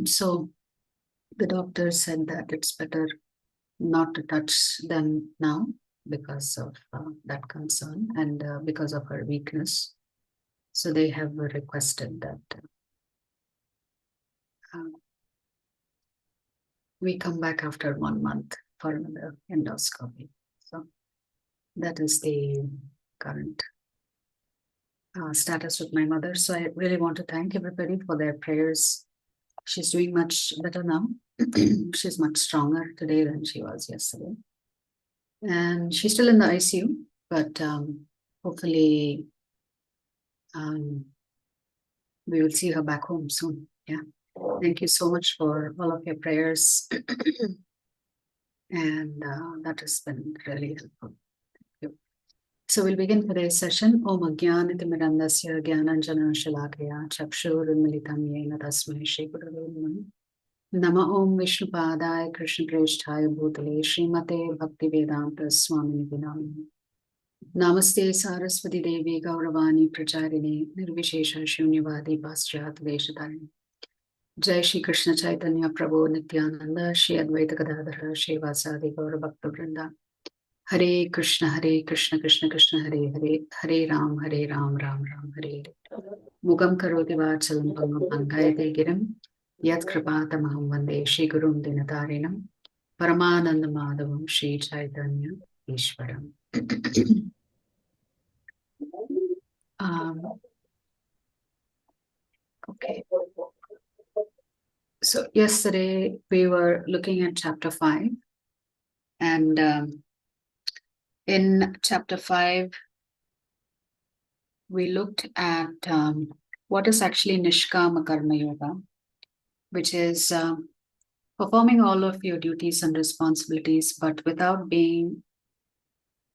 So the doctor said that it's better not to touch them now because of that concern and because of her weakness. So they have requested that we come back after 1 month for another endoscopy. So that is the current status with my mother. So I really want to thank everybody for their prayers. She's doing much better now. She's much stronger today than she was yesterday. And she's still in the ICU, but hopefully we will see her back home soon. Yeah. Thank you so much for all of your prayers. And that has been really helpful. Thank you. So we'll begin today's session. Om Ajnanatimirandasya Jnananjana Shalakaya Chakshurunmilitam Yena Tasmai Shri Gurave Namah. Nama Om Vishnupadaya Krishna Preshthaya Bhutale Srimate Bhaktivedanta Swamini Vinamini. Namaste Saraswati Devi Gauravani Pracharini Nirvishesha Shunyavadi Paschat Veshatarani. Jai Shri Krishna Chaitanya Prabhu Nityananda Shri Advaita Gadadhara Shri Vasadi Gaura Bhakta Vrinda. Hare Krishna Krishna Krishna Hare Hare Hare Ram Ram Ram Hare Hare. Mugam Karoti Vachalam Pangam Pangayate Girim Yat Kripatamaham Vande Shri Gurum Dinatarinam Paramananda Madhavam Shri Chaitanya Ishwaram. Okay. So yesterday we were looking at chapter 5, and in chapter 5 we looked at what is actually Nishkama Karma Yoga, which is performing all of your duties and responsibilities, but without being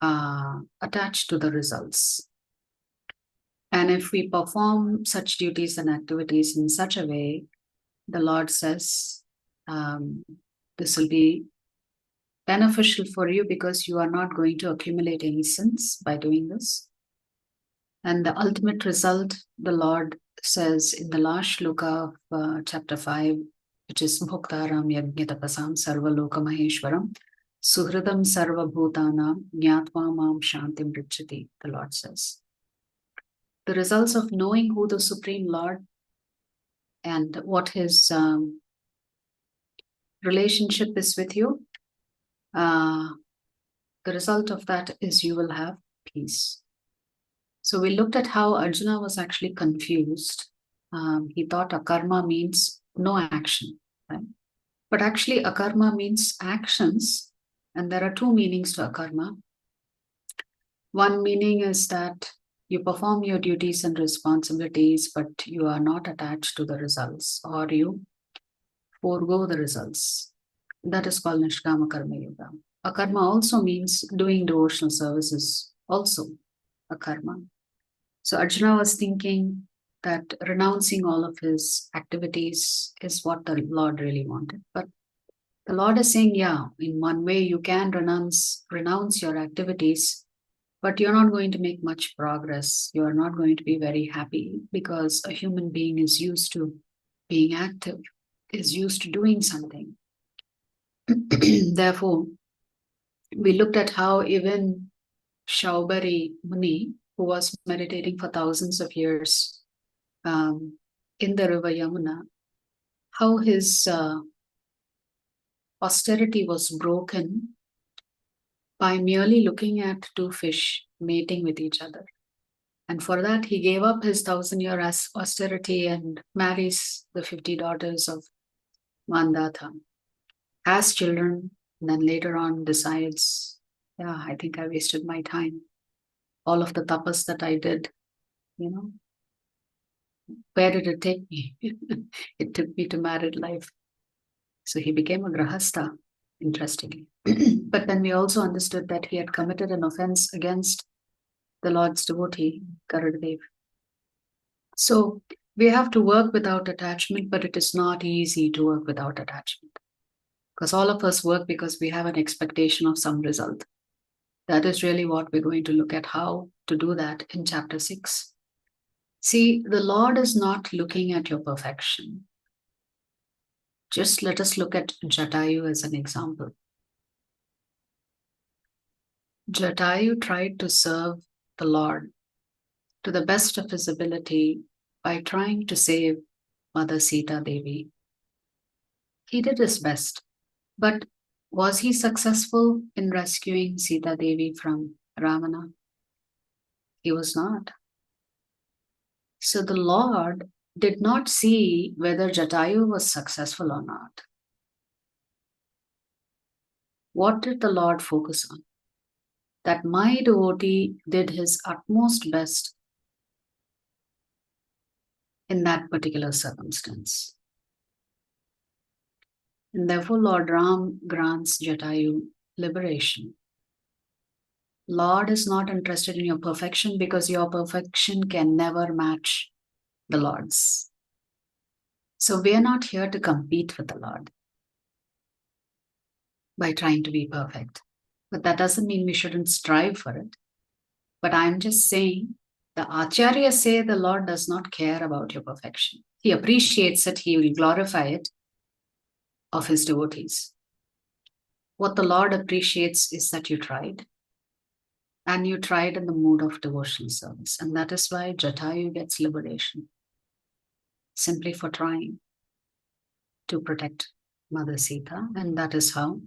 attached to the results. And if we perform such duties and activities in such a way, the Lord says this will be beneficial for you because you are not going to accumulate any sins by doing this. And the ultimate result, the Lord says in the last Sloka of chapter 5, which is Bhoktaram Yajñatapasam Sarvaloka Maheshwaram Suhridam Sarva Bhutanam Jnatva Mam Shantim Richati, the Lord says. The results of knowing who the Supreme Lord and what his relationship is with you, the result of that is you will have peace. So we looked at how Arjuna was actually confused. He thought akarma means no action, right? But actually akarma means actions, and there are two meanings to akarma. One meaning is that you perform your duties and responsibilities, but you are not attached to the results, or you forego the results. That is called Nishkama Karma Yoga. Akarma also means doing devotional services, also a karma. So Arjuna was thinking that renouncing all of his activities is what the Lord really wanted. But the Lord is saying, yeah, in one way you can renounce your activities, but you're not going to make much progress. You are not going to be very happy because a human being is used to being active, is used to doing something. Therefore, we looked at how even Shaubari Muni, who was meditating for thousands of years in the river Yamuna, how his austerity was broken by merely looking at two fish mating with each other. And for that, he gave up his 1,000-year austerity and marries the 50 daughters of Mandatha, has children, and then later on decides, yeah, I think I wasted my time. All of the tapas that I did, where did it take me? It took me to married life. So he became a grahastha, interestingly. But then we also understood that he had committed an offense against the Lord's devotee, Garudadev. So we have to work without attachment, but it is not easy to work without attachment. Because all of us work because we have an expectation of some result. That is really what we're going to look at, how to do that in chapter 6. See, the Lord is not looking at your perfection. Just let us look at Jatayu as an example. Jatayu tried to serve the Lord to the best of his ability by trying to save Mother Sita Devi. He did his best, but was he successful in rescuing Sita Devi from Ravana? He was not. So the Lord did not see whether Jatayu was successful or not. What did the Lord focus on? That my devotee did his utmost best in that particular circumstance. And therefore, Lord Ram grants Jatayu liberation. Lord is not interested in your perfection because your perfection can never match the Lord's. So we are not here to compete with the Lord by trying to be perfect. But that doesn't mean we shouldn't strive for it. But I'm just saying, the Acharyas say the Lord does not care about your perfection. He appreciates it, he will glorify it of his devotees. What the Lord appreciates is that you tried. And you tried in the mood of devotional service. And that is why Jatayu gets liberation. Simply for trying to protect Mother Sita. And that is how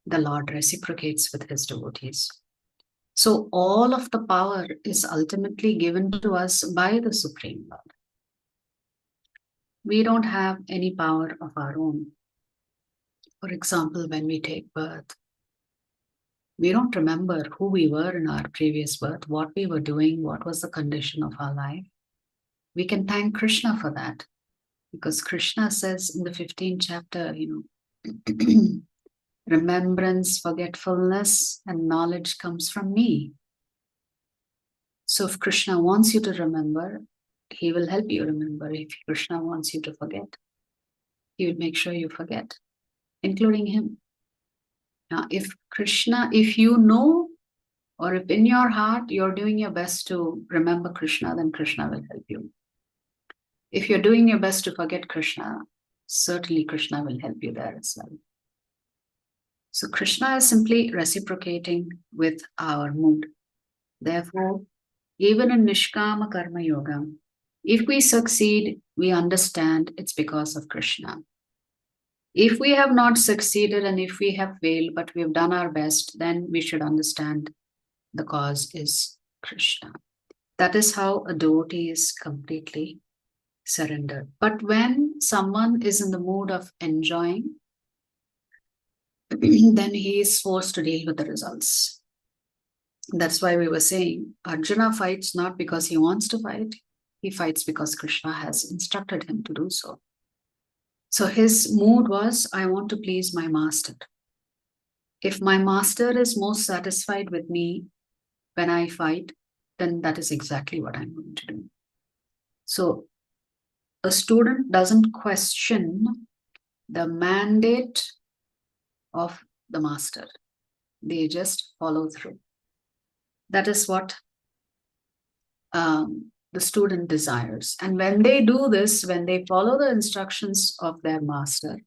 the Lord reciprocates with his devotees. So all of the power is ultimately given to us by the Supreme Lord. We don't have any power of our own. For example, when we take birth, we don't remember who we were in our previous birth, what we were doing, what was the condition of our life. We can thank Krishna for that. Because Krishna says in the 15th chapter, remembrance, forgetfulness, and knowledge comes from me. So if Krishna wants you to remember, he will help you remember. If Krishna wants you to forget, he will make sure you forget, including him. Now, if you know, or if in your heart you're doing your best to remember Krishna, then Krishna will help you. If you're doing your best to forget Krishna, certainly Krishna will help you there as well. So Krishna is simply reciprocating with our mood. Therefore, even in Nishkama Karma Yoga, if we succeed, we understand it's because of Krishna. If we have not succeeded and if we have failed, but we have done our best, then we should understand the cause is Krishna. That is how a devotee is completely surrendered. But when someone is in the mood of enjoying, then he is forced to deal with the results. That's why we were saying Arjuna fights not because he wants to fight, he fights because Krishna has instructed him to do so. So his mood was, I want to please my master. If my master is most satisfied with me when I fight, then that is exactly what I'm going to do. So a student doesn't question the mandate of the master. They just follow through. That is what the student desires. And when they do this, when they follow the instructions of their master,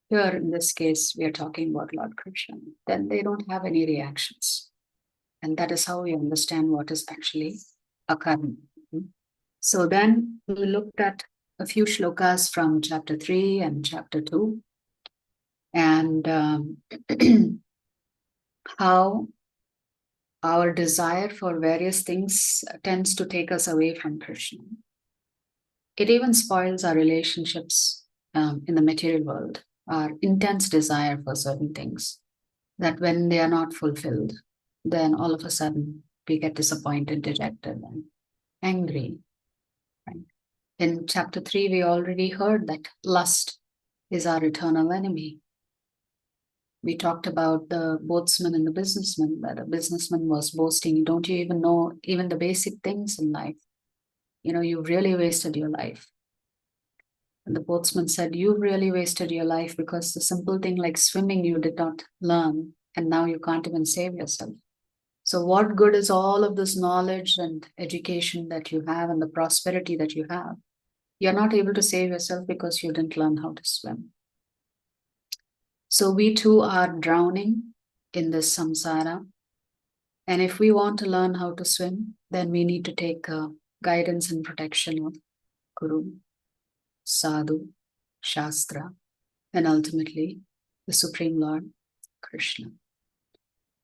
here in this case, we are talking about Lord Krishna, then they don't have any reactions. And that is how we understand what is actually occurring. So then we looked at a few shlokas from chapter 3 and chapter 2. And how our desire for various things tends to take us away from Krishna. It even spoils our relationships in the material world, our intense desire for certain things, that when they are not fulfilled, then all of a sudden we get disappointed, dejected, and angry. Right? In chapter 3, we already heard that lust is our eternal enemy. We talked about the boatsman and the businessman, where the businessman was boasting, don't you even know even the basic things in life? You've really wasted your life. And the boatsman said, you've really wasted your life because the simple thing like swimming you did not learn, and now you can't even save yourself. So what good is all of this knowledge and education that you have and the prosperity that you have? You're not able to save yourself because you didn't learn how to swim. So we too are drowning in this samsara. And if we want to learn how to swim, then we need to take guidance and protection of Guru, Sadhu, Shastra, and ultimately the Supreme Lord, Krishna.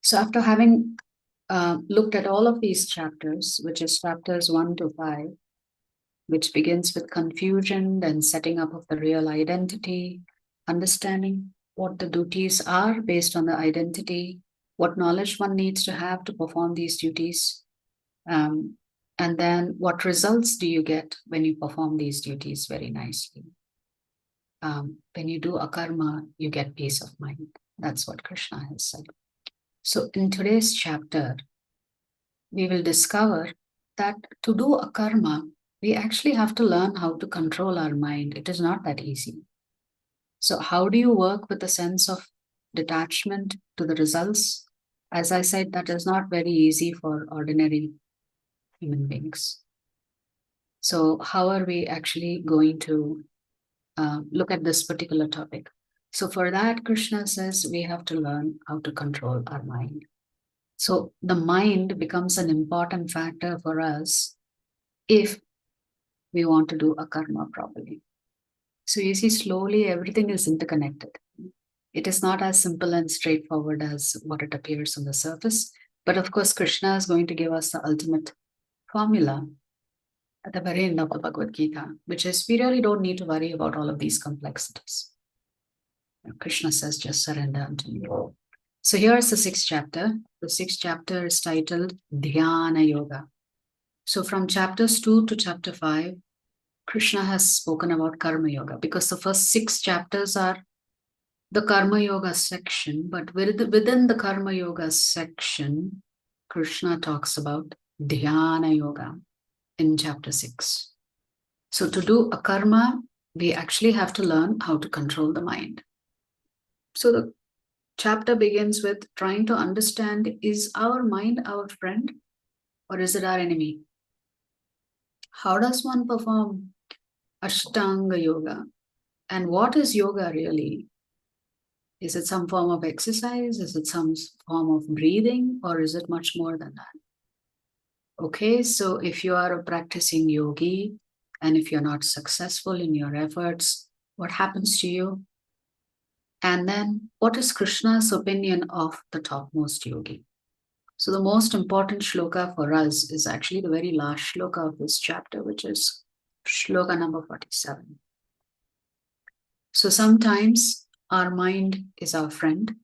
So after having looked at all of these chapters, which is chapters 1 to 5, which begins with confusion, then setting up of the real identity, understanding what the duties are based on the identity, what knowledge one needs to have to perform these duties, and then what results do you get when you perform these duties very nicely. When you do a karma, you get peace of mind. That's what Krishna has said. So in today's chapter, we will discover that to do a karma, we actually have to learn how to control our mind. It is not that easy. So how do you work with a sense of detachment to the results? As I said, that is not very easy for ordinary human beings. So how are we actually going to look at this particular topic? So for that, Krishna says we have to learn how to control our mind. So the mind becomes an important factor for us if we want to do a karma properly. So you see, slowly everything is interconnected. It is not as simple and straightforward as what it appears on the surface. But of course, Krishna is going to give us the ultimate formula at the very end of the Bhagavad Gita, which is we really don't need to worry about all of these complexities. Krishna says, just surrender unto me. So here's the 6th chapter. The 6th chapter is titled Dhyana Yoga. So from chapters 2 to chapter 5, Krishna has spoken about Karma Yoga because the first 6 chapters are the Karma Yoga section, but within the Karma Yoga section, Krishna talks about Dhyana Yoga in chapter 6. So to do a karma, we actually have to learn how to control the mind. So the chapter begins with trying to understand, is our mind our friend or is it our enemy? How does one perform Ashtanga Yoga? And what is yoga really? Is it some form of exercise? Is it some form of breathing? Or is it much more than that? Okay, so if you are a practicing yogi and if you're not successful in your efforts, what happens to you? And then what is Krishna's opinion of the topmost yogi? So the most important shloka for us is actually the very last shloka of this chapter, which is shloka number 47. So sometimes our mind is our friend,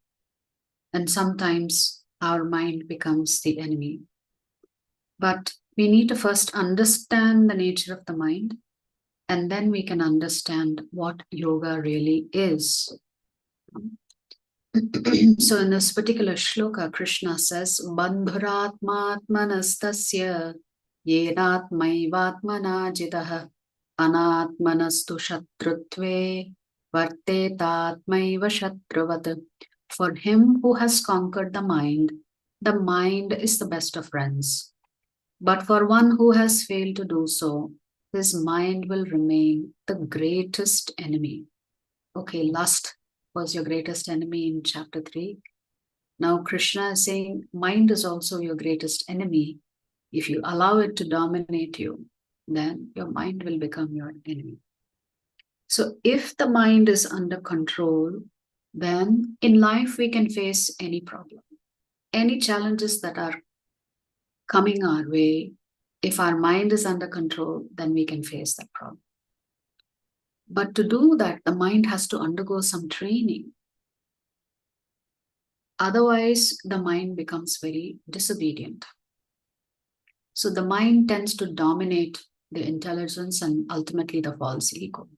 and sometimes our mind becomes the enemy. But we need to first understand the nature of the mind, and then we can understand what yoga really is. So in this particular shloka, Krishna says, Bandhuratmatmanastasya yenatmaivatmana jidah anatmanastu shatrutve vartetatmaiva shatruvat. For him who has conquered the mind is the best of friends. But for one who has failed to do so, his mind will remain the greatest enemy. Okay, lust was your greatest enemy in chapter 3. Now Krishna is saying mind is also your greatest enemy. If you allow it to dominate you, then your mind will become your enemy. So if the mind is under control, then in life we can face any problem. Any challenges that are coming our way, if our mind is under control, then we can face that problem. But to do that, the mind has to undergo some training. Otherwise, the mind becomes very disobedient. So the mind tends to dominate the intelligence and ultimately the false ego.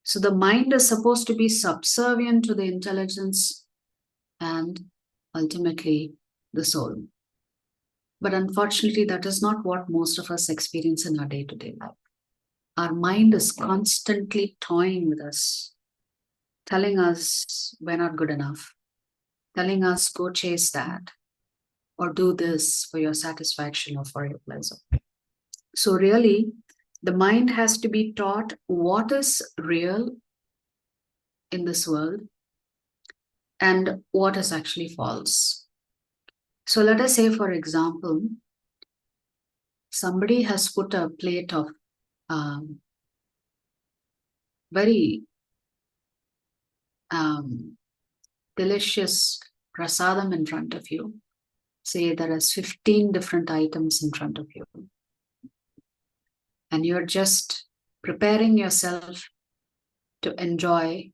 So the mind is supposed to be subservient to the intelligence and ultimately the soul. But unfortunately, that is not what most of us experience in our day-to-day life. Our mind is constantly toying with us, telling us we're not good enough, telling us go chase that, or do this for your satisfaction or for your pleasure. So really, the mind has to be taught what is real in this world and what is actually false. So let us say, for example, somebody has put a plate of very delicious prasadam in front of you. Say there is 15 different items in front of you. And you're just preparing yourself to enjoy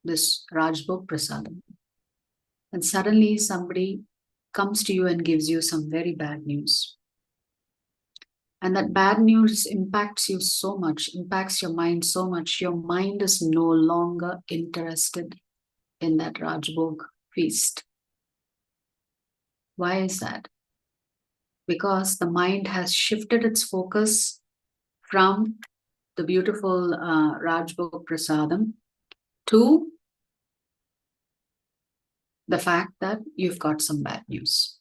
this Rajbhog prasadam. And suddenly somebody comes to you and gives you some very bad news. And that bad news impacts you so much, impacts your mind so much. Your mind is no longer interested in that Rajbhog feast. Why is that? Because the mind has shifted its focus from the beautiful Rajbhog prasadam to the fact that you've got some bad news.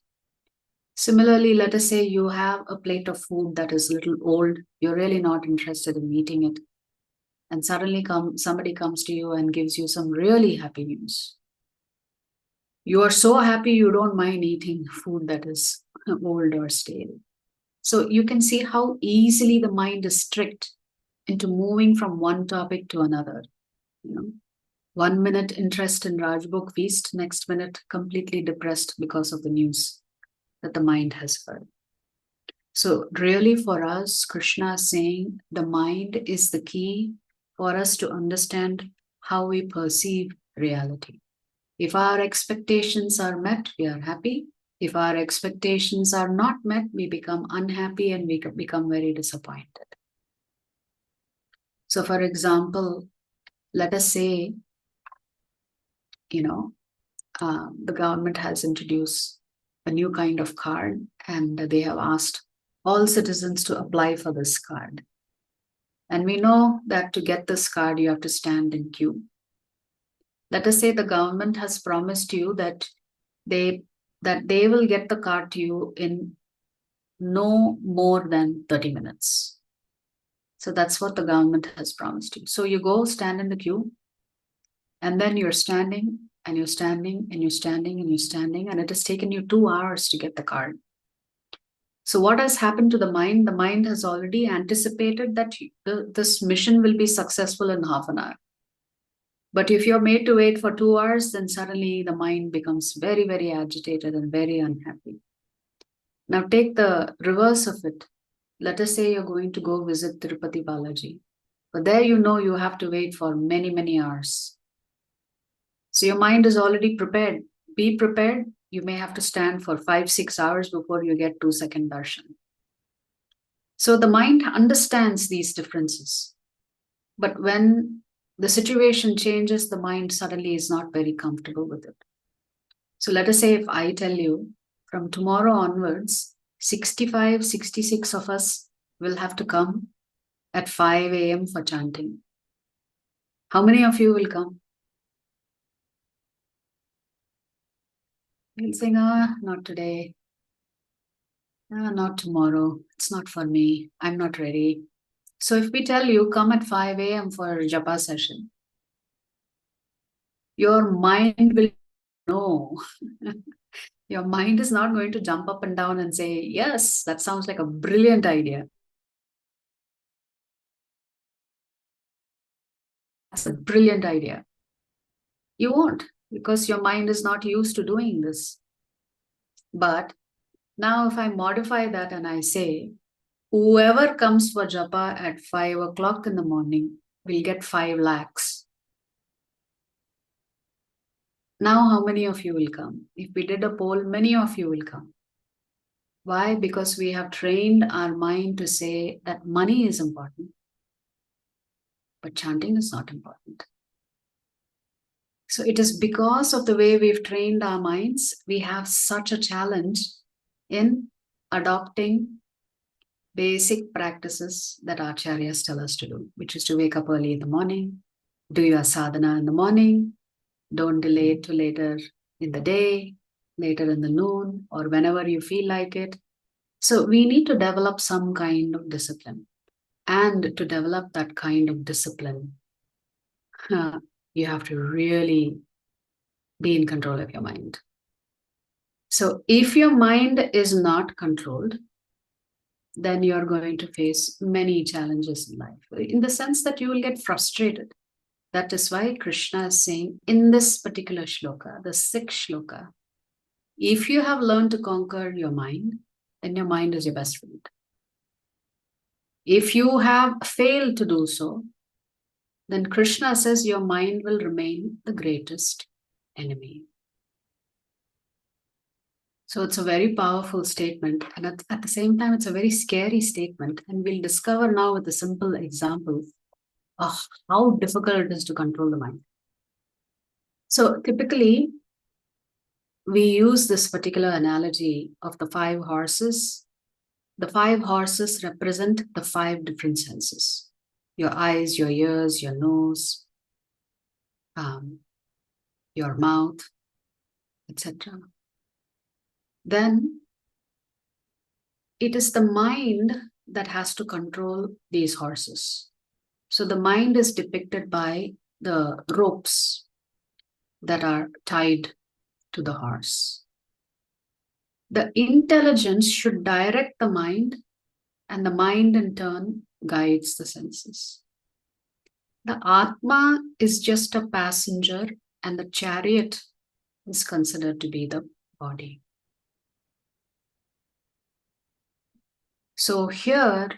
Similarly, let us say you have a plate of food that is a little old, you're really not interested in eating it, and suddenly somebody comes to you and gives you some really happy news. You are so happy you don't mind eating food that is old or stale. So you can see how easily the mind is tricked into moving from one topic to another. 1 minute interest in Rajbhog feast, next minute completely depressed because of the news that the mind has heard. So really for us, Krishna is saying the mind is the key for us to understand how we perceive reality. If our expectations are met, we are happy. If our expectations are not met, we become unhappy and we become very disappointed. So for example, let us say, the government has introduced a new kind of card and they have asked all citizens to apply for this card. And we know that to get this card, you have to stand in queue. Let us say the government has promised you that they will get the card to you in no more than 30 minutes. So that's what the government has promised you. So you go stand in the queue, and then you're standing and you're standing and you're standing and you're standing, and it has taken you 2 hours to get the card. So what has happened to the mind? The mind has already anticipated that this mission will be successful in half an hour. But if you're made to wait for 2 hours, then suddenly the mind becomes very, very agitated and very unhappy. Now take the reverse of it. Let us say you're going to go visit Tirupati Balaji. But there you have to wait for many, many hours. So your mind is already prepared. Be prepared. You may have to stand for 5-6 hours before you get 2-second darshan. So the mind understands these differences. But when the situation changes, the mind suddenly is not very comfortable with it. So let us say if I tell you from tomorrow onwards, 65, 66 of us will have to come at 5 a.m. for chanting. How many of you will come? You'll say, not today. Not tomorrow. It's not for me. I'm not ready. So if we tell you, come at 5 a.m. for a japa session, your mind will know. Your mind is not going to jump up and down and say, yes, that sounds like a brilliant idea. That's a brilliant idea. You won't, because your mind is not used to doing this. But now if I modify that and I say, whoever comes for japa at 5 o'clock in the morning will get 5 lakhs. Now how many of you will come? If we did a poll, many of you will come. Why? Because we have trained our mind to say that money is important, but chanting is not important. So it is because of the way we've trained our minds, we have such a challenge in adopting basic practices that acharyas tell us to do, which is to wake up early in the morning, do your sadhana in the morning, don't delay it to later in the day, later in the noon, or whenever you feel like it. So we need to develop some kind of discipline. And to develop that kind of discipline, you have to really be in control of your mind. So if your mind is not controlled, then you're going to face many challenges in life, in the sense that you will get frustrated. That is why Krishna is saying in this particular shloka, the sixth shloka, if you have learned to conquer your mind, then your mind is your best friend. If you have failed to do so, then Krishna says your mind will remain the greatest enemy. So it's a very powerful statement. And at the same time, it's a very scary statement. And we'll discover now with a simple example of how difficult it is to control the mind. So typically, we use this particular analogy of the 5 horses. The 5 horses represent the 5 different senses: your eyes, your ears, your nose, your mouth, etc. Then it is the mind that has to control these horses. So the mind is depicted by the ropes that are tied to the horse. The intelligence should direct the mind, and the mind in turn guides the senses. The Atma is just a passenger, and the chariot is considered to be the body. So here,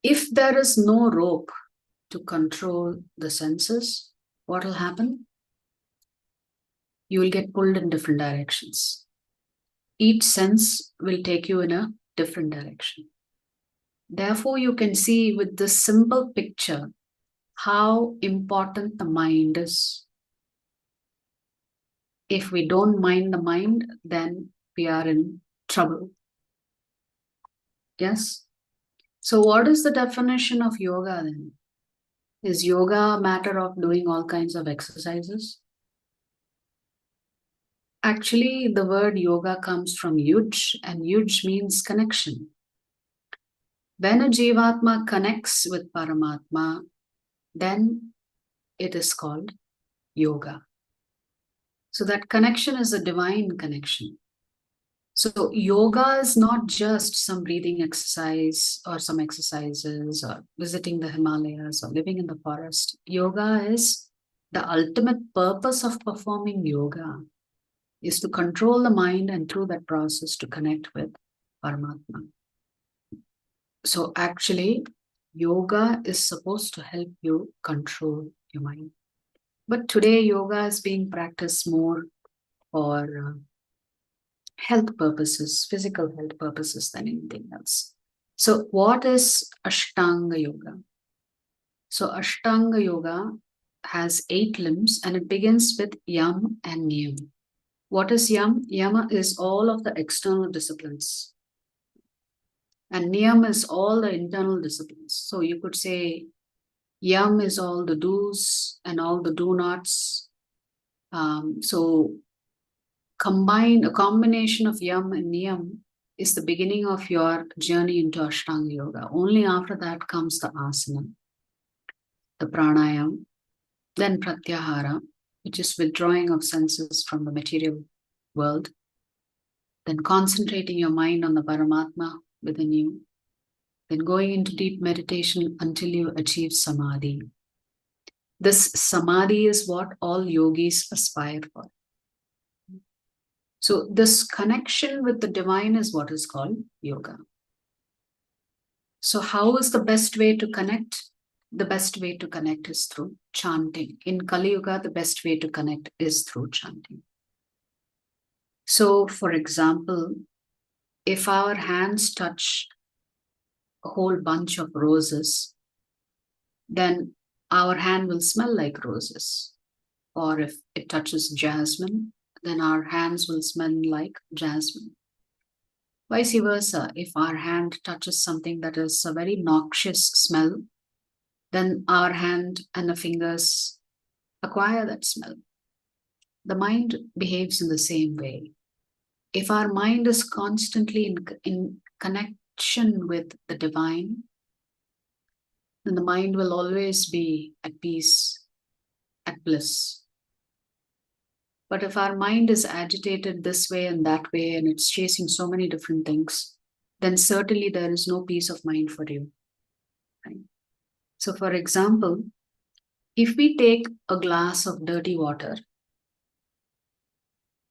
if there is no rope to control the senses, what will happen? You will get pulled in different directions. Each sense will take you in a different direction. Therefore, you can see with this simple picture how important the mind is. If we don't mind the mind, then we are in trouble. Yes? So what is the definition of yoga then? Is yoga a matter of doing all kinds of exercises? Actually, the word yoga comes from yuj, and yuj means connection. When a jivatma connects with Paramatma, then it is called yoga. So that connection is a divine connection. So yoga is not just some breathing exercise or some exercises or visiting the Himalayas or living in the forest. Yoga is the ultimate purpose of performing yoga is to control the mind, and through that process to connect with Paramatma. So actually, yoga is supposed to help you control your mind. But today, yoga is being practiced more for health purposes, physical health purposes than anything else. So what is Ashtanga Yoga? So Ashtanga Yoga has 8 limbs, and it begins with Yam and Niyam. What is Yam? Yama is all of the external disciplines, and Niyam is all the internal disciplines. So you could say Yam is all the do's and all the do nots. So a combination of Yam and Niyam is the beginning of your journey into Ashtanga Yoga. Only after that comes the asana, the pranayam, then pratyahara, which is withdrawing of senses from the material world, then concentrating your mind on the Paramatma within you, then going into deep meditation until you achieve samadhi. This samadhi is what all yogis aspire for. So this connection with the divine is what is called yoga. So how is the best way to connect? The best way to connect is through chanting. In Kali Yuga, the best way to connect is through chanting. So for example, if our hands touch a whole bunch of roses, then our hand will smell like roses. Or if it touches jasmine, then our hands will smell like jasmine. Vice versa, if our hand touches something that is a very noxious smell, then our hand and the fingers acquire that smell. The mind behaves in the same way. If our mind is constantly in connection with the divine, then the mind will always be at peace, at bliss. But if our mind is agitated this way and that way, and it's chasing so many different things, then certainly there is no peace of mind for you. Right? So, for example, if we take a glass of dirty water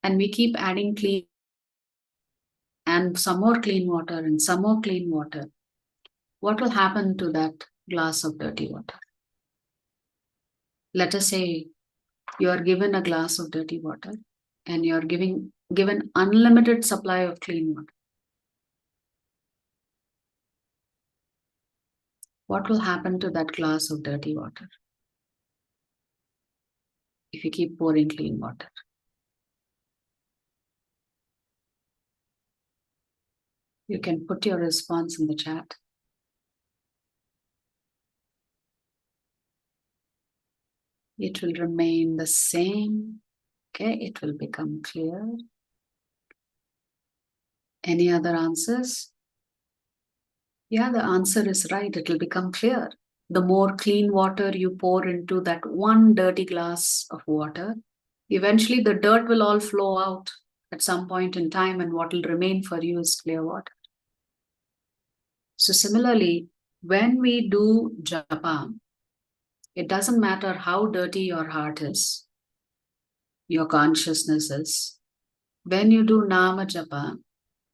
and we keep adding clean and some more clean water and some more clean water, what will happen to that glass of dirty water? Let us say you are given a glass of dirty water and you are given unlimited supply of clean water. What will happen to that glass of dirty water if you keep pouring clean water? You can put your response in the chat. It will remain the same. Okay, it will become clear. Any other answers? Yeah, the answer is right. It will become clear. The more clean water you pour into that one dirty glass of water, eventually the dirt will all flow out at some point in time, and what will remain for you is clear water. So similarly, when we do japa, it doesn't matter how dirty your heart is, your consciousness is. When you do nama japa,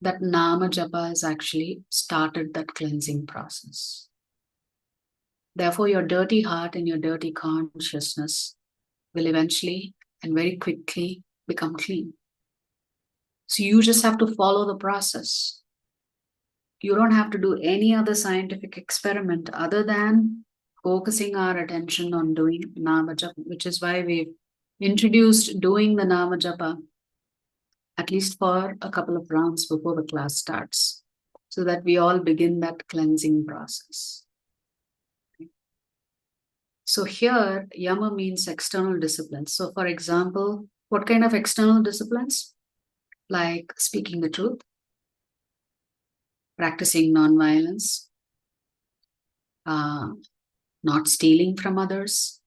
that nama japa has actually started that cleansing process. Therefore, your dirty heart and your dirty consciousness will eventually and very quickly become clean. So you just have to follow the process. You don't have to do any other scientific experiment other than focusing our attention on doing nama japa, which is why we've introduced doing the nama japa at least for a couple of rounds before the class starts, so that we all begin that cleansing process. So here, yama means external disciplines. So for example, what kind of external disciplines? Like speaking the truth, practicing non-violence, not stealing from others,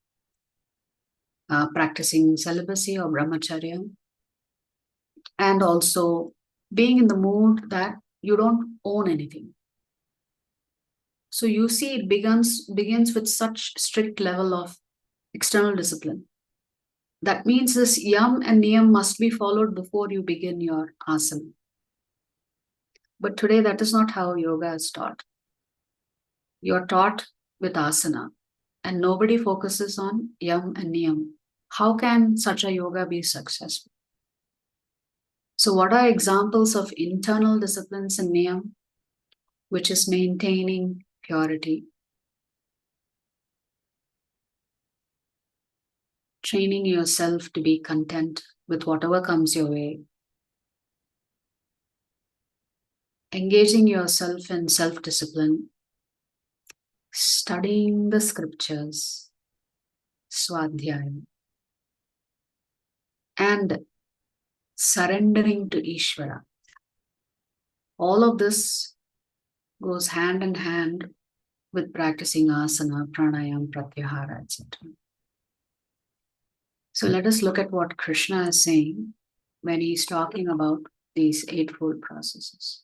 practicing celibacy or brahmacharya, and also being in the mood that you don't own anything. So you see, it begins with such strict level of external discipline. That means this yam and niyam must be followed before you begin your asana. But today that is not how yoga is taught. You're taught with asana and nobody focuses on yam and niyam. How can such a yoga be successful? So what are examples of internal disciplines in niyam? Which is maintaining purity, training yourself to be content with whatever comes your way, engaging yourself in self-discipline, studying the scriptures, swadhyaya, and surrendering to Ishvara. All of this goes hand in hand with practicing asana, pranayam, pratyahara, etc. So let us look at what Krishna is saying when he's talking about these eightfold processes.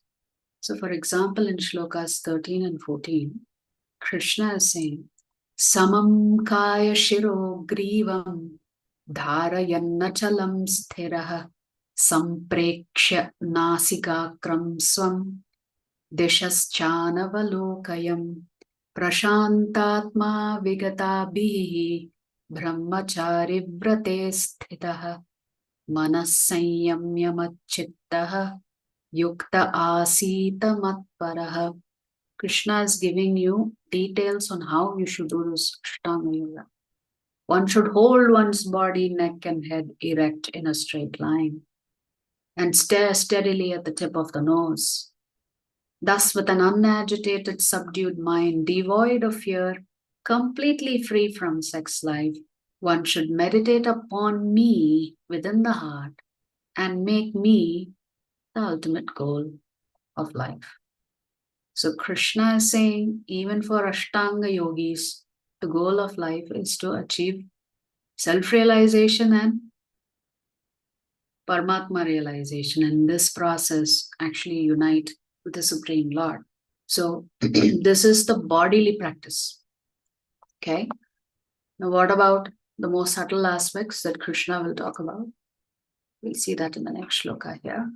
So for example, in shlokas 13 and 14, Krishna is saying, Samam kaya shiro grivam dharayannachalam sthiraha samprekshya nasikakram swam dishaschanavalokayam prashantatma vigatabhihi brahmachari vrate sthitaha manas samyamyamachittaha yukta asita matparaha. Krishna is giving you details on how you should do this Ashtanga Yoga. One should hold one's body, neck and head erect in a straight line and stare steadily at the tip of the nose. Thus, with an unagitated, subdued mind, devoid of fear, completely free from sex life, one should meditate upon me within the heart and make me the ultimate goal of life. So Krishna is saying, even for Ashtanga yogis, the goal of life is to achieve self-realization and Paramatma realization, and this process actually unite with the Supreme Lord. So this is the bodily practice. Okay. Now, what about the more subtle aspects that Krishna will talk about? We'll see that in the next shloka here.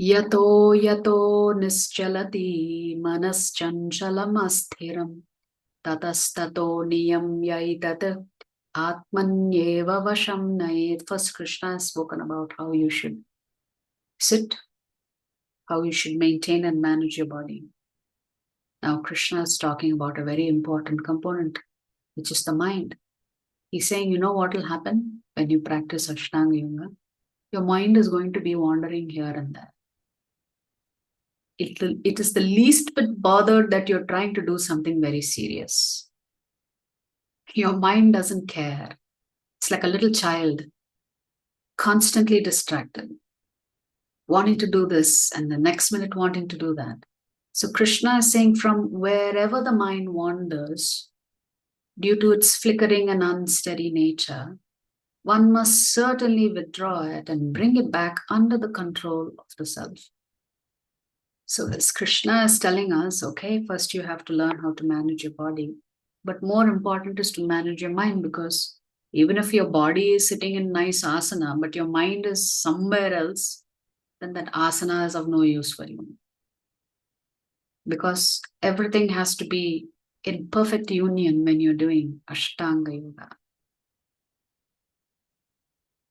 Yato yato nischalati manaschanshalam asthiram tatastato niyamyaitat atmanyeva vasham nayet. First, Krishna has spoken about how you should sit, how you should maintain and manage your body. Now, Krishna is talking about a very important component, which is the mind. He's saying, you know what will happen when you practice Ashtanga Yoga? Your mind is going to be wandering here and there. It is the least bit bothered that you're trying to do something very serious. Your mind doesn't care. It's like a little child, constantly distracted, wanting to do this and the next minute wanting to do that. So Krishna is saying from wherever the mind wanders, due to its flickering and unsteady nature, one must certainly withdraw it and bring it back under the control of the self. So as Krishna is telling us, okay, first you have to learn how to manage your body. But more important is to manage your mind, because even if your body is sitting in nice asana, but your mind is somewhere else, then that asana is of no use for you. Because everything has to be in perfect union when you're doing Ashtanga Yoga.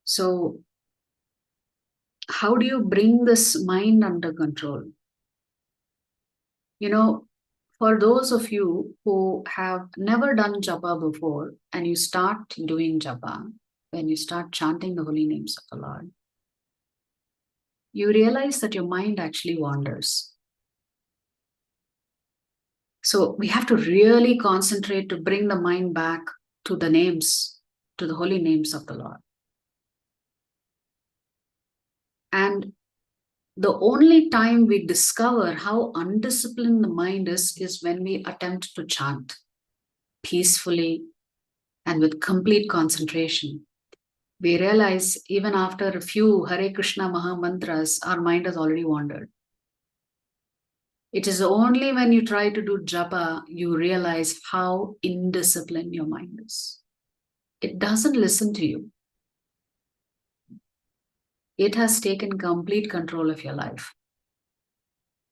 So how do you bring this mind under control? You know, for those of you who have never done japa before and you start doing japa, when you start chanting the holy names of the Lord, you realize that your mind actually wanders. So we have to really concentrate to bring the mind back to the names, to the holy names of the Lord. And the only time we discover how undisciplined the mind is when we attempt to chant peacefully and with complete concentration. We realize even after a few Hare Krishna Mahamantras, our mind has already wandered. It is only when you try to do japa, you realize how indisciplined your mind is. It doesn't listen to you. It has taken complete control of your life.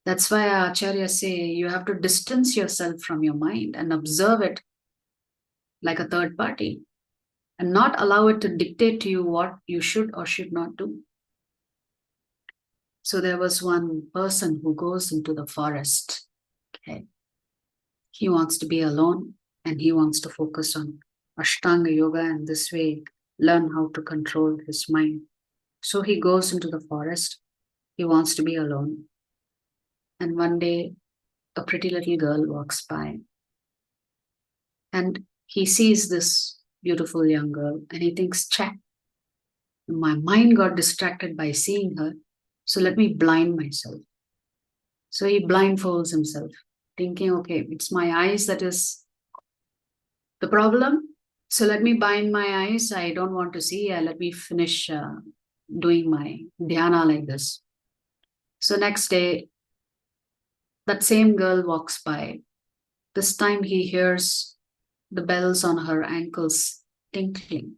That's why our acharyas say you have to distance yourself from your mind and observe it like a third party and not allow it to dictate to you what you should or should not do. So there was one person who goes into the forest. Okay. He wants to be alone and he wants to focus on Ashtanga Yoga and this way learn how to control his mind. So he goes into the forest. He wants to be alone. And one day, a pretty little girl walks by. And he sees this beautiful young girl and he thinks, check, my mind got distracted by seeing her. So let me blind myself. So he blindfolds himself, thinking, okay, it's my eyes that is the problem. So let me bind my eyes. I don't want to see. Let me finish doing my dhyana like this. So next day, that same girl walks by. This time he hears the bells on her ankles tinkling.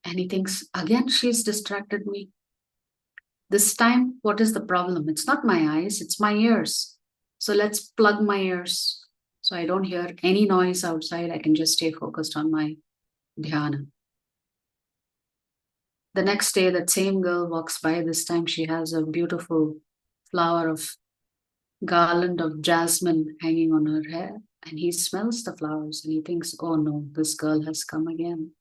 And he thinks, again, she's distracted me. This time, what is the problem? It's not my eyes, it's my ears. So let's plug my ears so I don't hear any noise outside. I can just stay focused on my dhyana. The next day, that same girl walks by. This time she has a beautiful flower of garland of jasmine hanging on her hair. And he smells the flowers and he thinks, oh no, this girl has come again.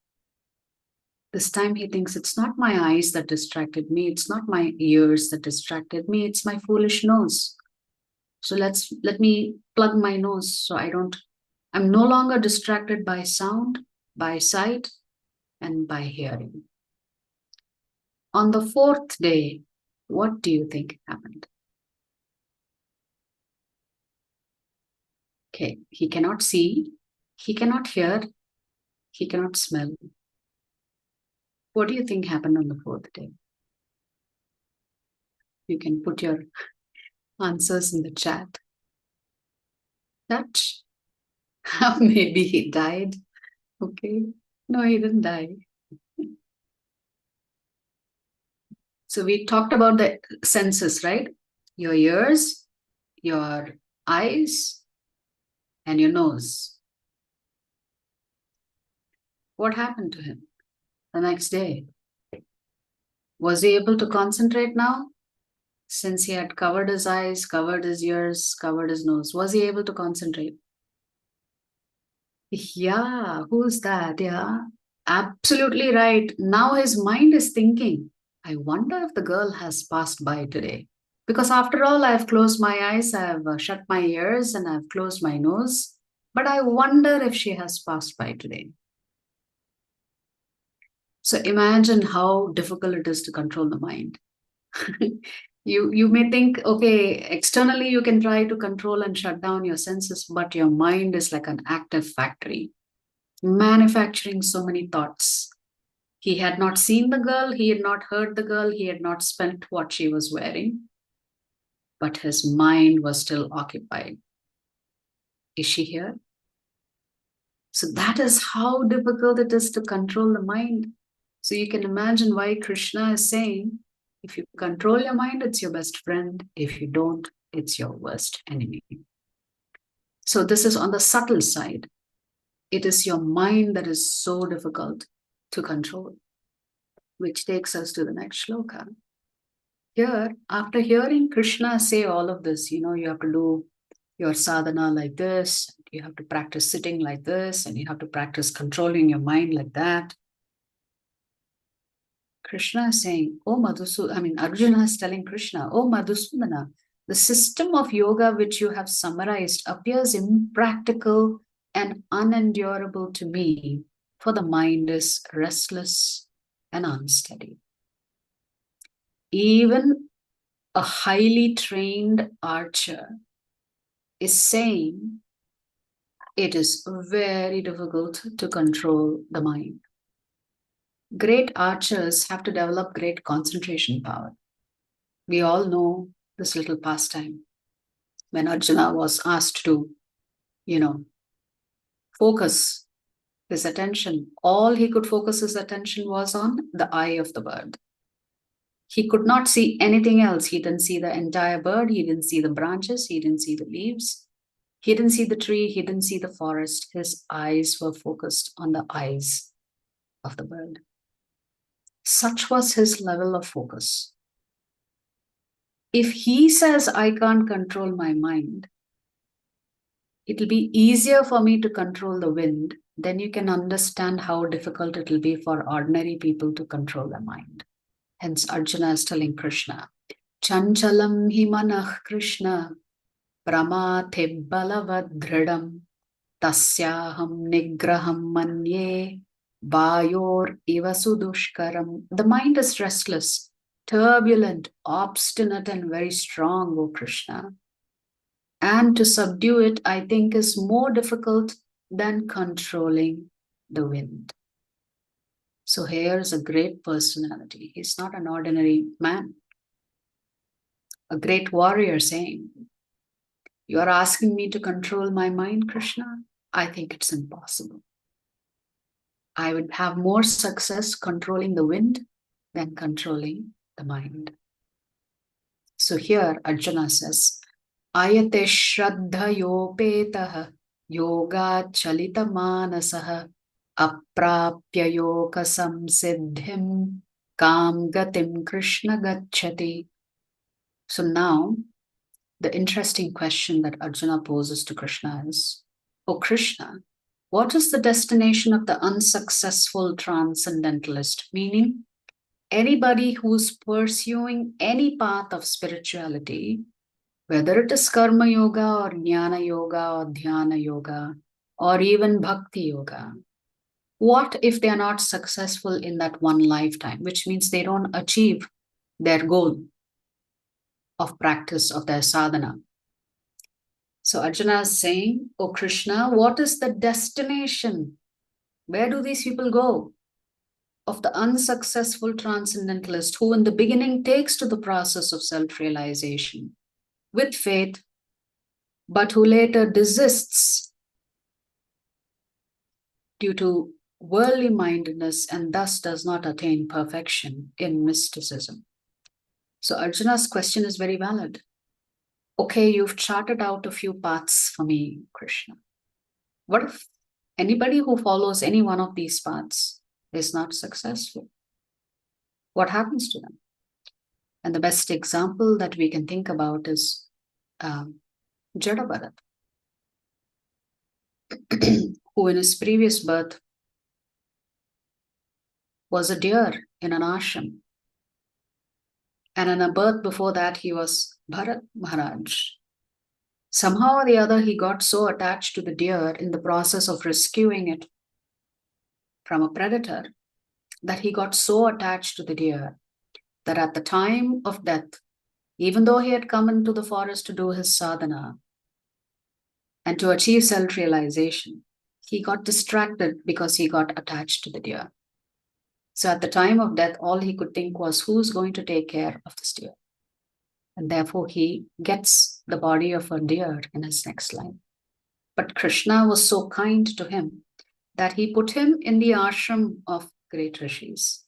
This time he thinks, it's not my eyes that distracted me. It's not my ears that distracted me. It's my foolish nose. So let me plug my nose so I'm no longer distracted by sound, by sight, and by hearing. On the fourth day, what do you think happened? Okay, he cannot see, he cannot hear, he cannot smell. What do you think happened on the fourth day? You can put your answers in the chat. Touch. Maybe he died. Okay. No, he didn't die. So we talked about the senses, right? Your ears, your eyes, and your nose. What happened to him the next day? Was he able to concentrate now? Since he had covered his eyes, covered his ears, covered his nose, was he able to concentrate? Yeah, who's that? Yeah, absolutely right. Now his mind is thinking, I wonder if the girl has passed by today. Because after all, I've closed my eyes, I've shut my ears, and I've closed my nose. But I wonder if she has passed by today. So imagine how difficult it is to control the mind. You may think, okay, externally you can try to control and shut down your senses, but your mind is like an active factory, manufacturing so many thoughts. He had not seen the girl, he had not heard the girl, he had not smelt what she was wearing, but his mind was still occupied. Is she here? So that is how difficult it is to control the mind. So you can imagine why Krishna is saying, if you control your mind, it's your best friend. If you don't, it's your worst enemy. So this is on the subtle side. It is your mind that is so difficult to control, which takes us to the next shloka. Here, after hearing Krishna say all of this, you have to do your sadhana like this, you have to practice sitting like this, and you have to practice controlling your mind like that. Krishna is saying, oh Madhusudana, Arjuna is telling Krishna, oh Madhusudana, the system of yoga which you have summarized appears impractical and unendurable to me, for the mind is restless and unsteady. Even a highly trained archer is saying it is very difficult to control the mind. Great archers have to develop great concentration power. We all know this little pastime. When Arjuna was asked to, focus his attention, all he could focus his attention was on the eye of the bird. He could not see anything else. He didn't see the entire bird. He didn't see the branches. He didn't see the leaves. He didn't see the tree. He didn't see the forest. His eyes were focused on the eyes of the bird. Such was his level of focus. If he says, I can't control my mind, it'll be easier for me to control the wind, then you can understand how difficult it'll be for ordinary people to control their mind. Hence, Arjuna is telling Krishna, Chanchalam himanah Krishna, Pramathe balavad dhridam, Tasyaham nigraham manye, Vayor iva sudushkaram. The mind is restless, turbulent, obstinate, and very strong, O Krishna. And to subdue it, I think, is more difficult than controlling the wind. So here's a great personality. He's not an ordinary man. A great warrior saying, you are asking me to control my mind, Krishna? I think it's impossible. I would have more success controlling the wind than controlling the mind. So here Arjuna says, Ayate Shraddha Yopetah Yoga Chalita Manasah Aprapya Yoga Samsiddhim Kam Gatim Krishna Gacchati. So now the interesting question that Arjuna poses to Krishna is, O Krishna, what is the destination of the unsuccessful transcendentalist? Meaning, anybody who's pursuing any path of spirituality, whether it is karma yoga or jnana yoga or dhyana yoga or even bhakti yoga, what if they are not successful in that one lifetime, which means they don't achieve their goal of practice of their sadhana? So Arjuna is saying, oh Krishna, what is the destination? Where do these people go? of the unsuccessful transcendentalist who in the beginning takes to the process of self-realization with faith, but who later desists due to worldly mindedness and thus does not attain perfection in mysticism. So Arjuna's question is very valid. Okay, you've charted out a few paths for me, Krishna. What if anybody who follows any one of these paths is not successful? What happens to them? And the best example that we can think about is Jada Bharat, who in his previous birth was a deer in an ashram. And in a birth before that, he was Bharat Maharaj. Somehow or the other, he got so attached to the deer in the process of rescuing it from a predator that he got so attached to the deer that at the time of death, even though he had come into the forest to do his sadhana and to achieve self-realization, he got distracted because he got attached to the deer. So at the time of death, all he could think was, who's going to take care of this deer? And therefore, he gets the body of a deer in his next life. But Krishna was so kind to him that he put him in the ashram of great rishis.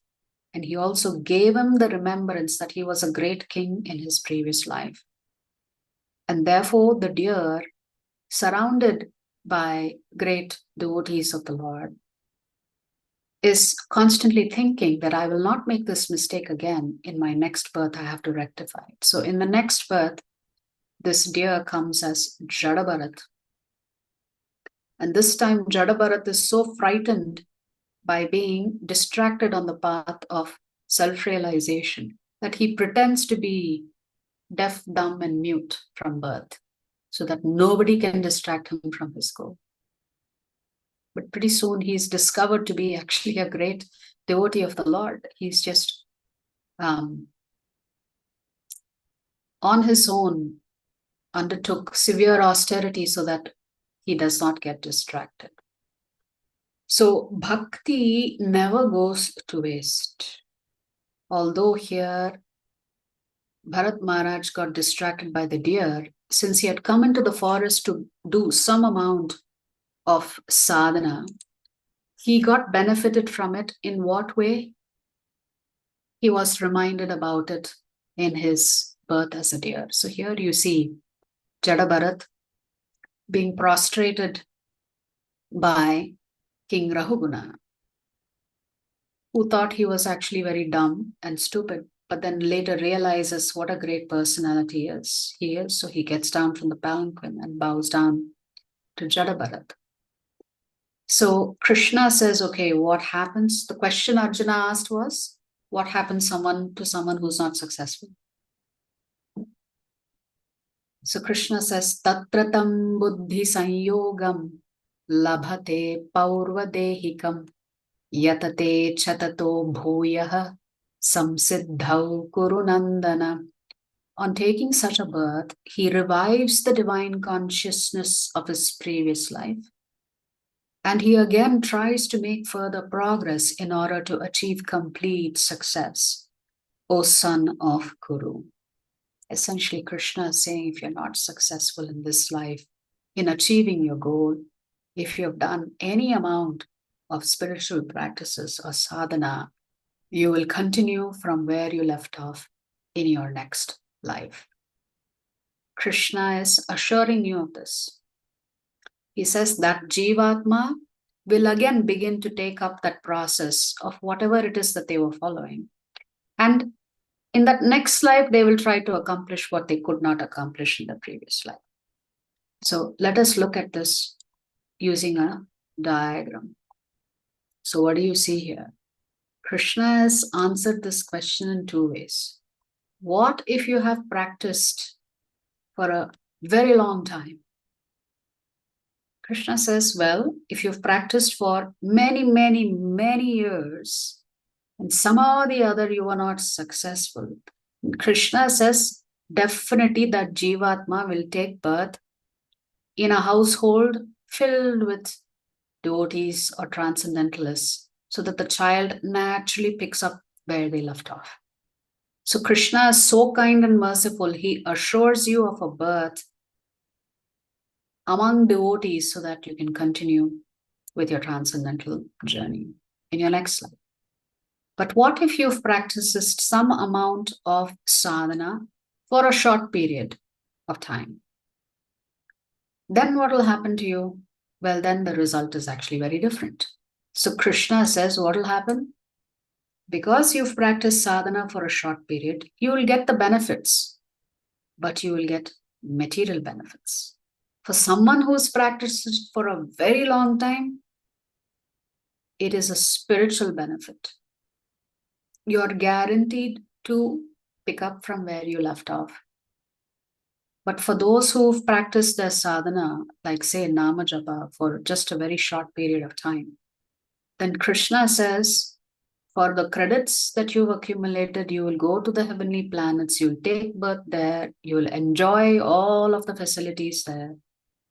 And he also gave him the remembrance that he was a great king in his previous life. And therefore, the deer, surrounded by great devotees of the Lord, is constantly thinking that I will not make this mistake again. In my next birth, I have to rectify it. So in the next birth, this deer comes as Jada Bharat. And this time, Jada Bharat is so frightened by being distracted on the path of self-realization that he pretends to be deaf, dumb, and mute from birth so that nobody can distract him from his goal. But pretty soon he's discovered to be actually a great devotee of the Lord. He's just on his own undertook severe austerity so that he does not get distracted. So bhakti never goes to waste. Although here Bharat Maharaj got distracted by the deer, since he had come into the forest to do some amount of sadhana, he got benefited from it. In what way? He was reminded about it in his birth as a deer. So here you see Jada Bharat being prostrated by King Rahuguna, who thought he was actually very dumb and stupid, but then later realizes what a great personality he is. So he gets down from the palanquin and bows down to Jada Bharat. So Krishna says, okay, what happens? The question Arjuna asked was, what happens to someone who's not successful? So Krishna says, tatratam buddhi sanyogam labhate paurvadehikam yatate chatato bhuyah samsiddhau kurunandana. On taking such a birth, he revives the divine consciousness of his previous life. And he again tries to make further progress in order to achieve complete success, O son of Kuru. Essentially, Krishna is saying, if you're not successful in this life, in achieving your goal, if you've done any amount of spiritual practices or sadhana, you will continue from where you left off in your next life. Krishna is assuring you of this. He says that Jivatma will again begin to take up that process of whatever it is that they were following. And in that next life, they will try to accomplish what they could not accomplish in the previous life. So let us look at this using a diagram. So what do you see here? Krishna has answered this question in two ways. What if you have practiced for a very long time? Krishna says, well, if you've practiced for many, many, many years, and somehow or the other you are not successful, Krishna says, definitely that Jivatma will take birth in a household filled with devotees or transcendentalists so that the child naturally picks up where they left off. So Krishna is so kind and merciful. He assures you of a birth among devotees so that you can continue with your transcendental journey in your next life. But what if you've practiced some amount of sadhana for a short period of time? Then what will happen to you? Well, then the result is actually very different. So Krishna says what will happen? Because you've practiced sadhana for a short period, you will get the benefits, but you will get material benefits. For someone who's practiced it for a very long time, it is a spiritual benefit. You're guaranteed to pick up from where you left off. But for those who've practiced their sadhana, like say Nama Japa, for just a very short period of time, then Krishna says, for the credits that you've accumulated, you will go to the heavenly planets, you'll take birth there, you'll enjoy all of the facilities there.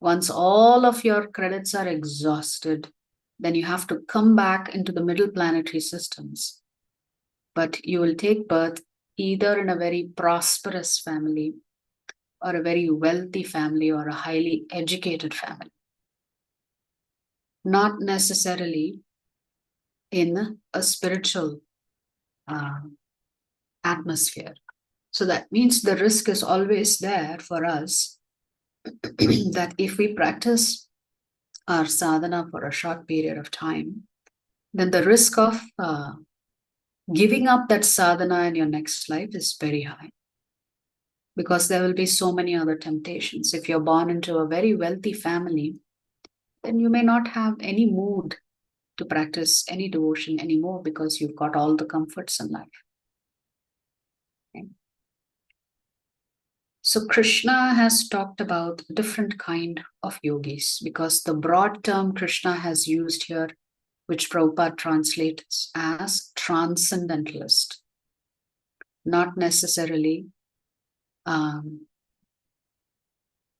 Once all of your credits are exhausted, then you have to come back into the middle planetary systems. But you will take birth either in a very prosperous family, or a very wealthy family, or a highly educated family. Not necessarily in a spiritual atmosphere. So that means the risk is always there for us that if we practice our sadhana for a short period of time, then the risk of giving up that sadhana in your next life is very high. Because there will be so many other temptations. If you're born into a very wealthy family, then you may not have any mood to practice any devotion anymore because you've got all the comforts in life. Okay. So Krishna has talked about different kind of yogis, because the broad term Krishna has used here, which Prabhupada translates as transcendentalist, not necessarily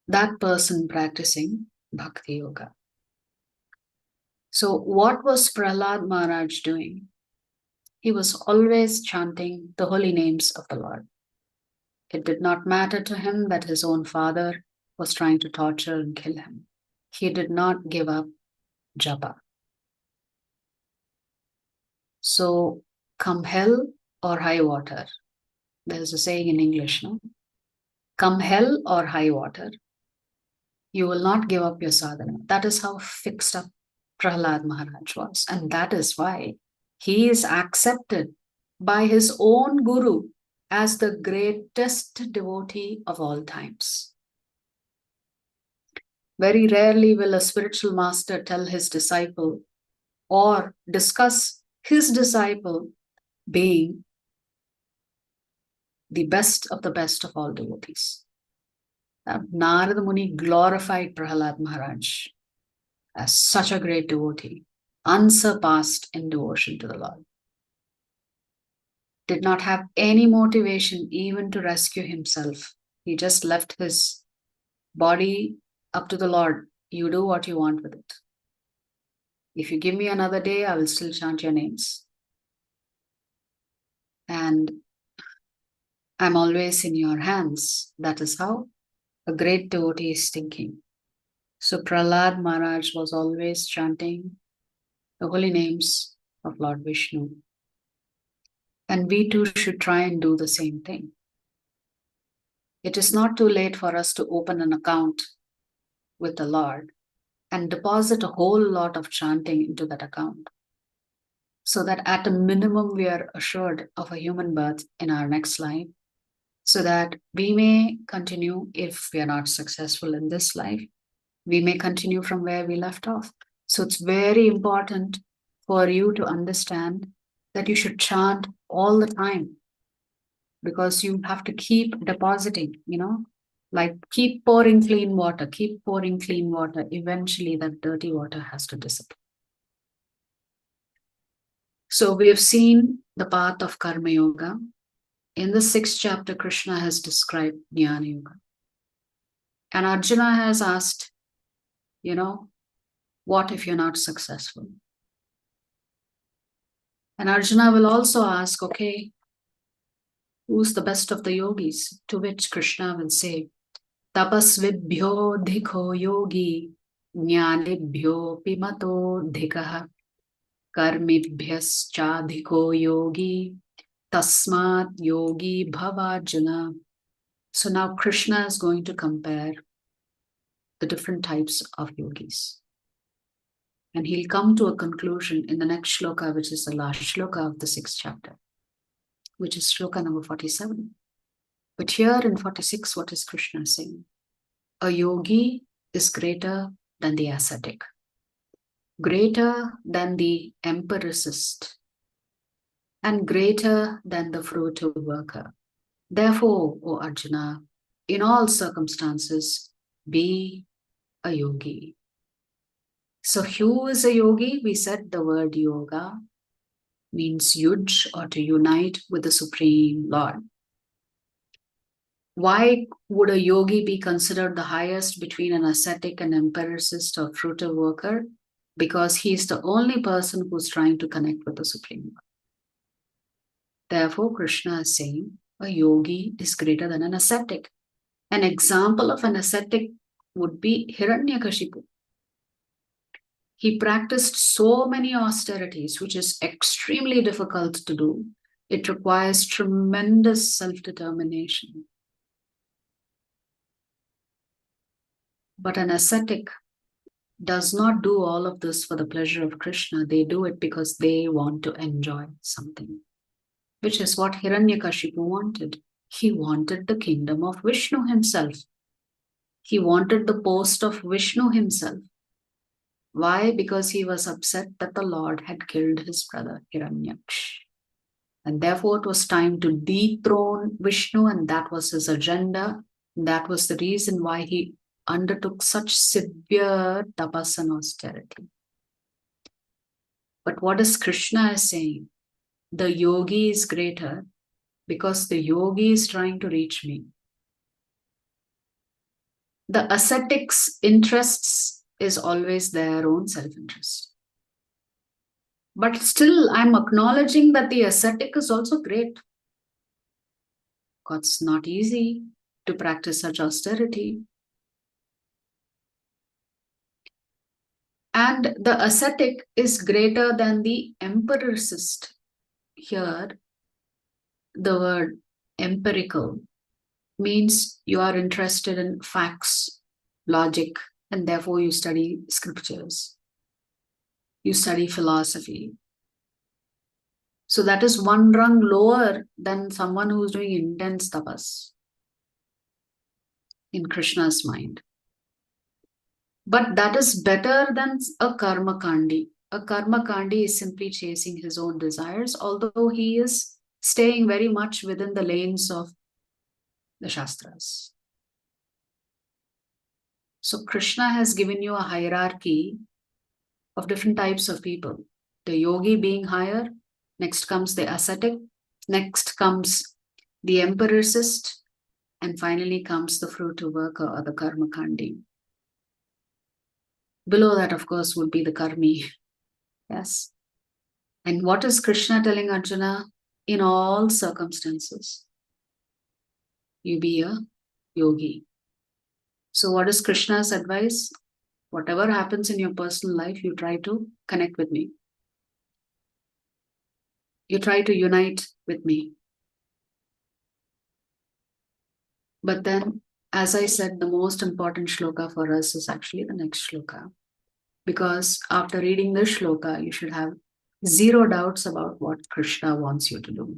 that person practicing bhakti yoga. So what was Prahlad Maharaj doing? He was always chanting the holy names of the Lord. It did not matter to him that his own father was trying to torture and kill him. He did not give up japa. So come hell or high water. There's a saying in English, no? Come hell or high water, you will not give up your sadhana. That is how fixed up Prahlad Maharaj was. And that is why he is accepted by his own guru as the greatest devotee of all times. Very rarely will a spiritual master tell his disciple or discuss his disciple being the best of the best of all devotees. Narada Muni glorified Prahlad Maharaj as such a great devotee, unsurpassed in devotion to the Lord. Did not have any motivation even to rescue himself. He just left his body up to the Lord. You do what you want with it. If you give me another day, I will still chant your names. And I'm always in your hands. That is how a great devotee is thinking. So Prahlad Maharaj was always chanting the holy names of Lord Vishnu. And we too should try and do the same thing. It is not too late for us to open an account with the Lord and deposit a whole lot of chanting into that account, so that at a minimum we are assured of a human birth in our next life, so that we may continue, if we are not successful in this life, we may continue from where we left off. So it's very important for you to understand that you should chant all the time, because you have to keep depositing, like keep pouring clean water, keep pouring clean water. Eventually that dirty water has to disappear. So we have seen the path of Karma Yoga. In the 6th chapter, Krishna has described Jnana Yoga. And Arjuna has asked, what if you're not successful? And Arjuna will also ask, okay, who's the best of the yogis? To which Krishna will say, Tapasvibhyo dhiko yogi, jnanibhyo pimato dhikaha, karmibhyascha yogi, tasmat yogi bhavajana. So now Krishna is going to compare the different types of yogis. And he'll come to a conclusion in the next shloka, which is the last shloka of the 6th chapter, which is shloka number 47. But here in 46, what is Krishna saying? A yogi is greater than the ascetic, greater than the empiricist, and greater than the fruitive worker. Therefore, O Arjuna, in all circumstances, be a yogi. So who is a yogi? We said the word yoga means yuj, or to unite with the Supreme Lord. Why would a yogi be considered the highest between an ascetic, an empiricist, or fruitive worker? Because he is the only person who's trying to connect with the Supreme Lord. Therefore, Krishna is saying a yogi is greater than an ascetic. An example of an ascetic would be Hiranyakashipu. He practiced so many austerities, which is extremely difficult to do. It requires tremendous self-determination. But an ascetic does not do all of this for the pleasure of Krishna. They do it because they want to enjoy something, which is what Hiranyakashipu wanted. He wanted the kingdom of Vishnu himself. He wanted the post of Vishnu himself. Why? Because he was upset that the Lord had killed his brother Hiranyaksh. And therefore it was time to dethrone Vishnu, and that was his agenda. That was the reason why he undertook such severe tapas and austerity. But what is Krishna is saying? The yogi is greater because the yogi is trying to reach me. The ascetic's interests is always their own self-interest. But still, I'm acknowledging that the ascetic is also great. Because it's not easy to practice such austerity. And the ascetic is greater than the empiricist. Here, the word empirical means you are interested in facts, logic, and therefore you study scriptures. You study philosophy. So that is one rung lower than someone who is doing intense tapas in Krishna's mind. But that is better than a karma kandi. A karma kandi is simply chasing his own desires, although he is staying very much within the lanes of the Shastras. So Krishna has given you a hierarchy of different types of people. The yogi being higher, next comes the ascetic, next comes the empiricist, and finally comes the fruitive worker or the karma kandi. Below that, of course, would be the karmi. Yes. And what is Krishna telling Arjuna? In all circumstances, you be a yogi. So what is Krishna's advice? Whatever happens in your personal life, you try to connect with me. You try to unite with me. But then, as I said, the most important shloka for us is actually the next shloka. Because after reading this shloka, you should have zero doubts about what Krishna wants you to do.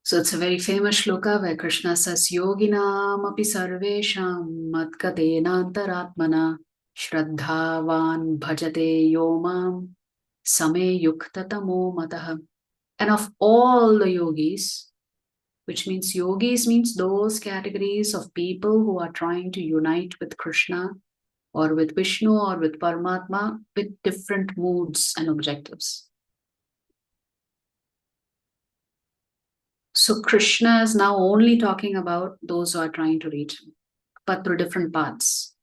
So it's a very famous shloka where Krishna says, Yoginam api sarvesham matkatena antaratmana shraddhavan bhajate yomam same yuktatamo mataha. And of all the yogis, which means yogis means those categories of people who are trying to unite with Krishna or with Vishnu or with Paramatma with different moods and objectives. So Krishna is now only talking about those who are trying to reach him, but through different paths.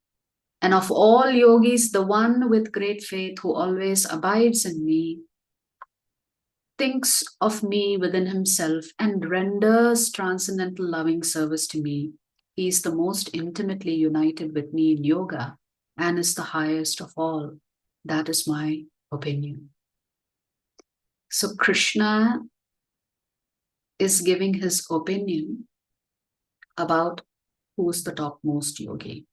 And of all yogis, the one with great faith who always abides in me thinks of me within himself and renders transcendental loving service to me, he is the most intimately united with me in yoga and is the highest of all. That is my opinion. So Krishna is giving his opinion about who is the topmost yogi.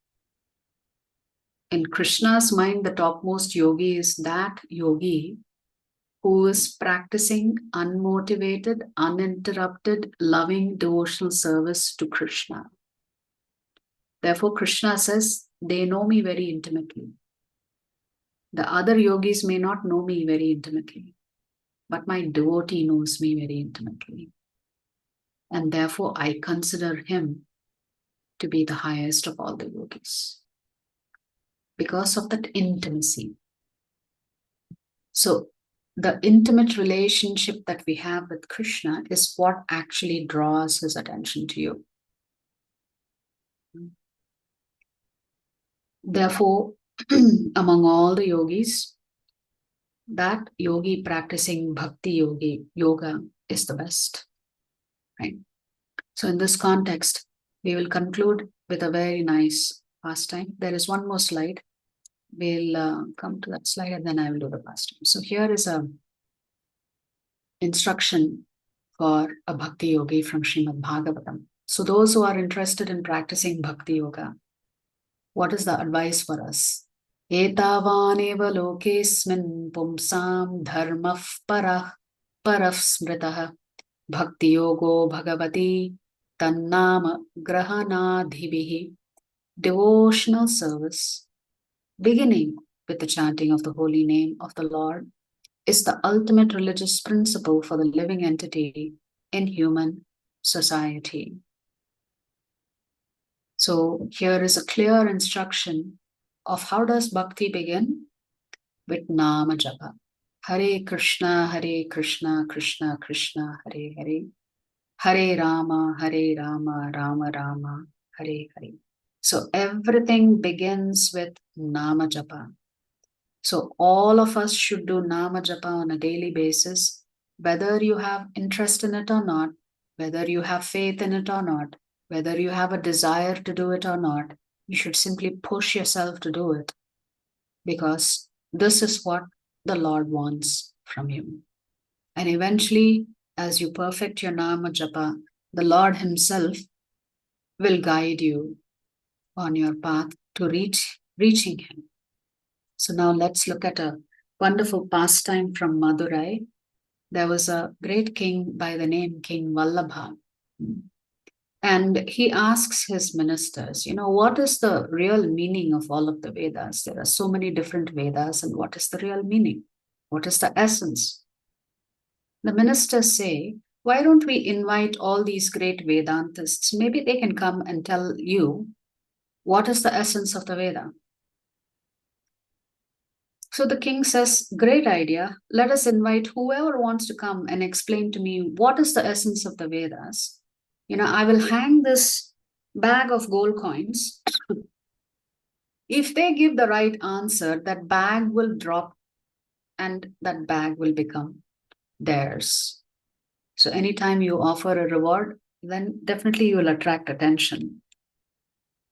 In Krishna's mind, the topmost yogi is that yogi who is practicing unmotivated, uninterrupted, loving devotional service to Krishna. Therefore, Krishna says, they know me very intimately. The other yogis may not know me very intimately, but my devotee knows me very intimately. And therefore, I consider him to be the highest of all the yogis because of that intimacy. So, the intimate relationship that we have with Krishna is what actually draws his attention to you. Therefore, among all the yogis, that yogi practicing bhakti yoga is the best. Right? So in this context, we will conclude with a very nice pastime. There is one more slide. We'll come to that slide and then I will do the pastime. So here is a instruction for a bhakti yogi from Srimad Bhagavatam. So those who are interested in practicing bhakti yoga, what is the advice for us? Etavaneva lokesmin pumsam dharmah parah smritah bhakti yogo bhagavati tannama grahanadhibihi. Devotional service, beginning with the chanting of the holy name of the Lord, is the ultimate religious principle for the living entity in human society. So here is a clear instruction of how does bhakti begin? With Nama Japa. Hare Krishna, Krishna Krishna, Hare Hare. Hare Rama, Rama Rama, Hare Hare. So everything begins with Nama Japa. So all of us should do Nama Japa on a daily basis, whether you have interest in it or not, whether you have faith in it or not, whether you have a desire to do it or not, you should simply push yourself to do it, because this is what the Lord wants from you. And eventually, as you perfect your Nama Japa, the Lord himself will guide you on your path to reaching him. So now let's look at a wonderful pastime from Madurai. There was a great king by the name King Vallabha. And he asks his ministers, what is the real meaning of all of the Vedas? There are so many different Vedas, and what is the real meaning? What is the essence? The ministers say, why don't we invite all these great Vedantists? Maybe they can come and tell you what is the essence of the Veda. So the king says, great idea. Let us invite whoever wants to come and explain to me what is the essence of the Vedas. I will hang this bag of gold coins. If they give the right answer, that bag will drop and that bag will become theirs. So anytime you offer a reward, then definitely you will attract attention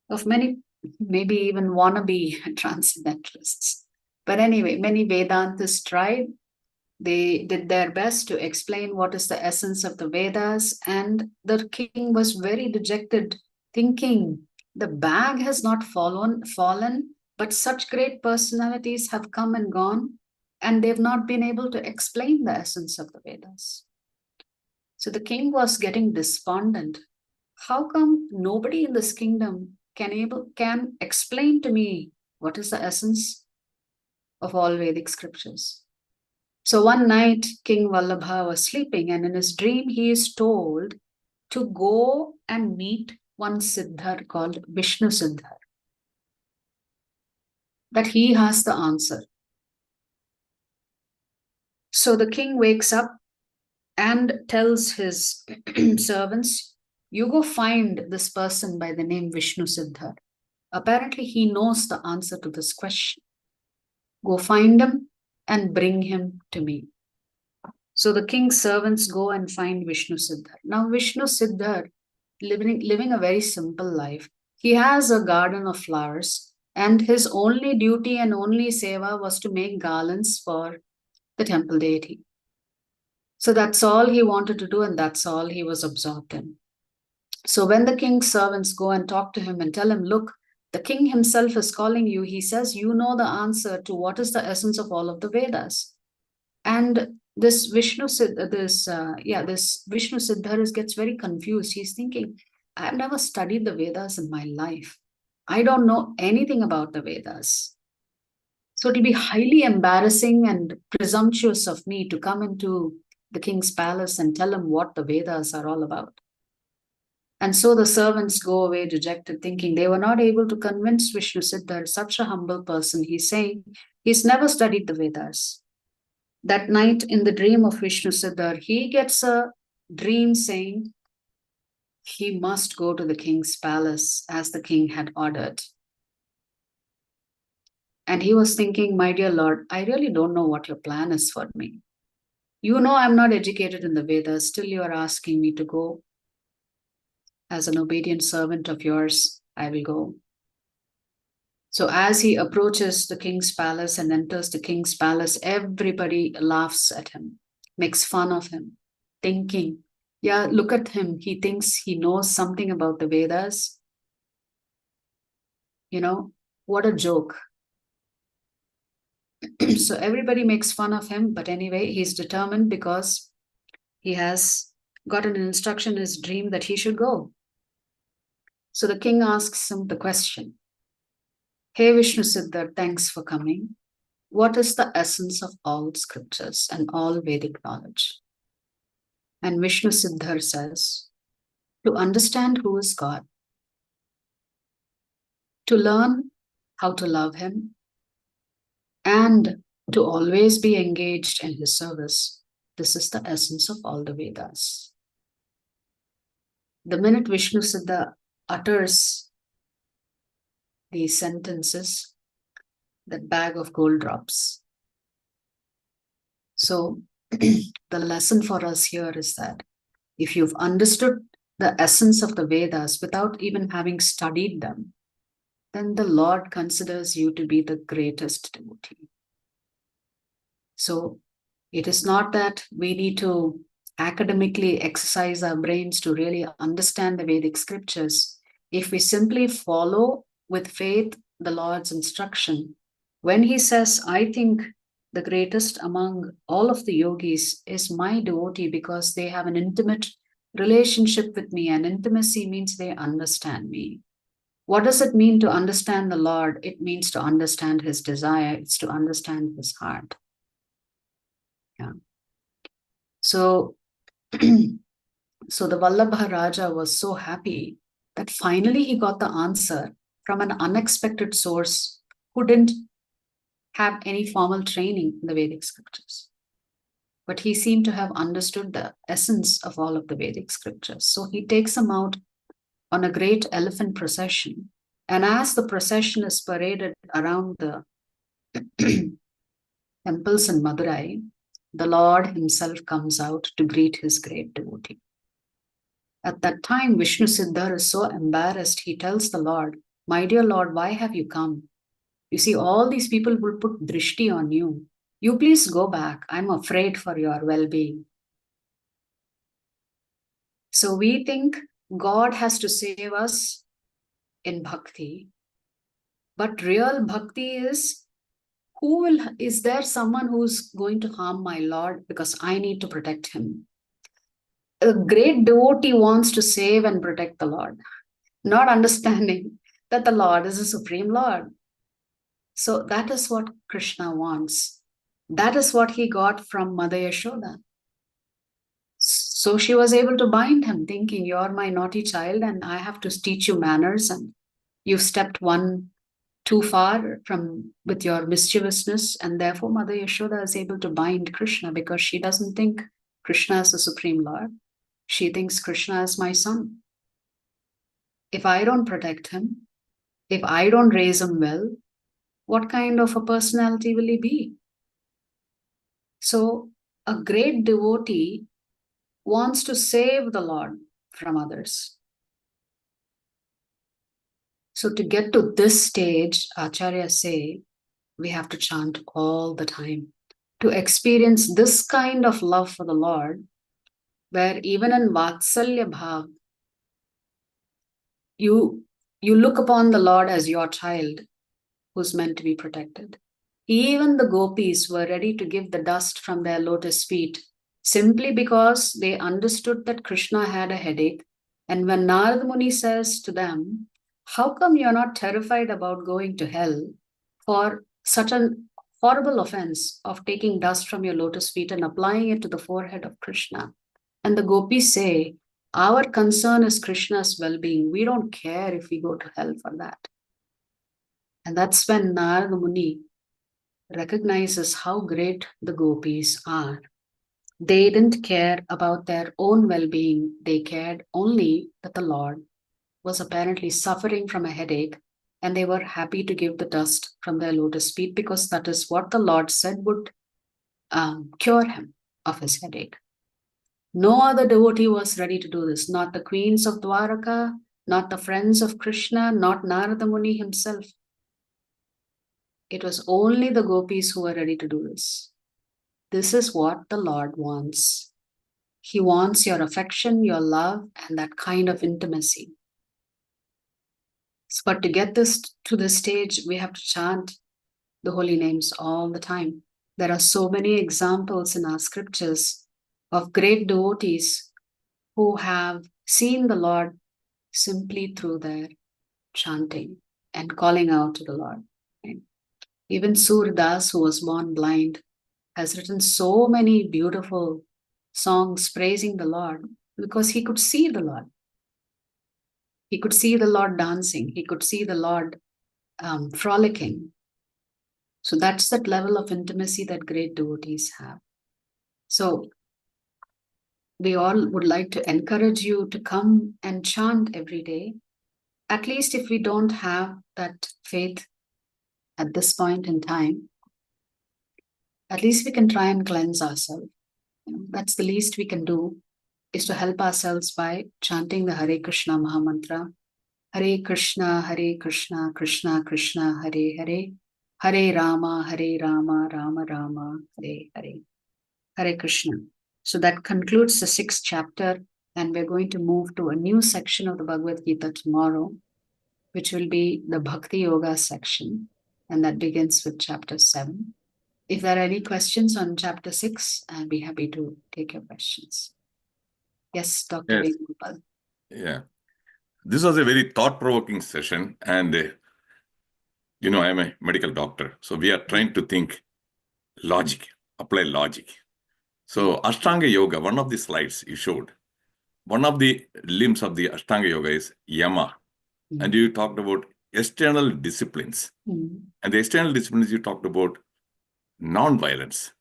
of many, maybe even wannabe transcendentalists. But anyway, many Vedantists tried. They did their best to explain what is the essence of the Vedas, and the king was very dejected, thinking the bag has not fallen, but such great personalities have come and gone, and they've not been able to explain the essence of the Vedas. So the king was getting despondent. How come nobody in this kingdom can explain to me what is the essence of all Vedic scriptures? So one night, King Vallabha was sleeping, and in his dream, he is told to go and meet one Siddhar called Vishnu Siddhar, that he has the answer. So the king wakes up and tells his servants, you go find this person by the name Vishnu Siddhar. Apparently, he knows the answer to this question. Go find him and bring him to me. So the king's servants go and find Vishnu Siddhar. Now Vishnu Siddhar, living a very simple life. He has a garden of flowers, and his only duty and only seva was to make garlands for the temple deity. So that's all he wanted to do, and that's all he was absorbed in. So when the king's servants go and talk to him and tell him, look, the king himself is calling you, he says, you know the answer to what is the essence of all of the Vedas. And this Vishnu Siddhar gets very confused. He's thinking, I've never studied the Vedas in my life. I don't know anything about the Vedas. So it'll be highly embarrassing and presumptuous of me to come into the king's palace and tell him what the Vedas are all about. And so the servants go away dejected, thinking they were not able to convince Vishnu Siddhar, such a humble person. He's saying he's never studied the Vedas. That night in the dream of Vishnu Siddhar, he gets a dream saying he must go to the king's palace as the king had ordered. And he was thinking, my dear Lord, I really don't know what your plan is for me. You know I'm not educated in the Vedas, still you are asking me to go. As an obedient servant of yours, I will go. So as he approaches the king's palace and enters the king's palace, everybody laughs at him, makes fun of him, thinking, yeah, look at him. He thinks he knows something about the Vedas. You know, what a joke. So everybody makes fun of him. But anyway, he's determined because he has got an instruction in his dream that he should go. So the king asks him the question, hey, Vishnu Siddhar, thanks for coming. What is the essence of all scriptures and all Vedic knowledge? And Vishnu Siddhar says, to understand who is God, to learn how to love him, and to always be engaged in his service. This is the essence of all the Vedas. The minute Vishnu Siddhar utters these sentences, that bag of gold drops. So the lesson for us here is that if you've understood the essence of the Vedas without even having studied them, then the Lord considers you to be the greatest devotee. So it is not that we need to academically exercise our brains to really understand the Vedic scriptures. If we simply follow with faith the Lord's instruction, when he says, I think the greatest among all of the yogis is my devotee because they have an intimate relationship with me, and intimacy means they understand me. What does it mean to understand the Lord? It means to understand his desire. It's to understand his heart. Yeah. So the Vallabha Raja was so happy that finally he got the answer from an unexpected source who didn't have any formal training in the Vedic scriptures. But he seemed to have understood the essence of all of the Vedic scriptures. So he takes them out on a great elephant procession. And as the procession is paraded around the temples in Madurai, the Lord himself comes out to greet his great devotee. At that time, Vishnu Siddhar is so embarrassed, he tells the Lord, my dear Lord, why have you come? You see, all these people will put drishti on you. You please go back. I'm afraid for your well-being. So we think God has to save us in bhakti. But real bhakti is, is there someone who's going to harm my Lord because I need to protect him? A great devotee wants to save and protect the Lord, not understanding that the Lord is the Supreme Lord. So that is what Krishna wants. That is what he got from Mother Yashoda. So she was able to bind him, thinking, you're my naughty child and I have to teach you manners, and you've stepped one too far with your mischievousness, and therefore Mother Yashoda is able to bind Krishna because she doesn't think Krishna is the Supreme Lord. She thinks Krishna is my son. If I don't protect him, if I don't raise him well, what kind of a personality will he be? So a great devotee wants to save the Lord from others. So to get to this stage, Acharyas say, we have to chant all the time. To experience this kind of love for the Lord, where even in Vatsalya Bhav, you look upon the Lord as your child who's meant to be protected. Even the gopis were ready to give the dust from their lotus feet simply because they understood that Krishna had a headache. And when Narad Muni says to them, how come you're not terrified about going to hell for such an horrible offense of taking dust from your lotus feet and applying it to the forehead of Krishna? And the gopis say, our concern is Krishna's well-being. We don't care if we go to hell for that. And that's when Narada Muni recognizes how great the gopis are. They didn't care about their own well-being. They cared only that the Lord was apparently suffering from a headache, and they were happy to give the dust from their lotus feet because that is what the Lord said would cure him of his headache. No other devotee was ready to do this, not the queens of Dwaraka, not the friends of Krishna, not Narada Muni himself. It was only the gopis who were ready to do this. This is what the Lord wants. He wants your affection, your love, and that kind of intimacy. But to get this to this stage, we have to chant the holy names all the time. There are so many examples in our scriptures of great devotees who have seen the Lord simply through their chanting and calling out to the Lord. Right? Even Surdas, who was born blind, has written so many beautiful songs praising the Lord because he could see the Lord. He could see the Lord dancing. He could see the Lord frolicking. So that's that level of intimacy that great devotees have. So we all would like to encourage you to come and chant every day. At least if we don't have that faith at this point in time, at least we can try and cleanse ourselves. That's the least we can do, is to help ourselves by chanting the Hare Krishna Mahamantra. Hare Krishna, Krishna Krishna, Hare Hare, Hare Rama, Rama Rama, Hare Hare. Hare Krishna. So that concludes the 6th chapter, and we're going to move to a new section of the Bhagavad Gita tomorrow, which will be the Bhakti Yoga section, and that begins with chapter 7. If there are any questions on chapter 6, I'll be happy to take your questions. Yes, Dr. Yes. Venugopal. Yeah. This was a very thought-provoking session, and I'm a medical doctor, so we are trying to think logic, apply logic. So Ashtanga Yoga, one of the slides you showed, one of the limbs of the Ashtanga Yoga is Yama. And you talked about external disciplines. And the external disciplines you talked about non-violence.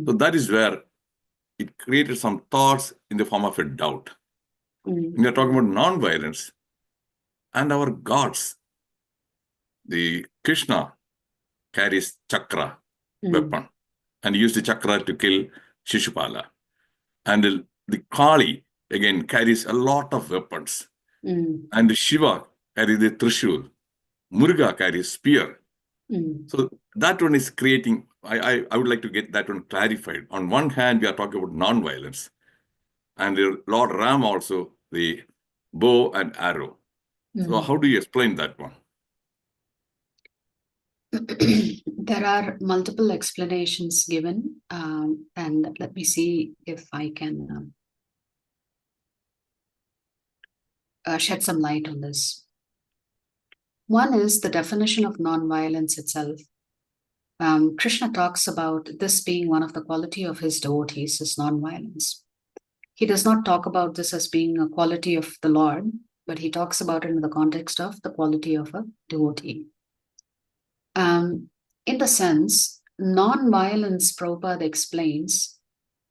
So that is where it created some thoughts in the form of a doubt. When you're talking about non-violence and our gods, the Krishna carries chakra weapon and used the chakra to kill Shishupala. And the Kali, again, carries a lot of weapons. And Shiva carries the Trishul. Muruga carries spear. So that one is creating, I would like to get that one clarified. On one hand, we are talking about non-violence. And Lord Ram also, the bow and arrow. So how do you explain that one? There are multiple explanations given, and let me see if I can shed some light on this. One is the definition of non-violence itself. Krishna talks about this being one of the quality of his devotees is non-violence. He does not talk about this as being a quality of the Lord, but he talks about it in the context of the quality of a devotee. In the sense, non-violence, Prabhupada explains,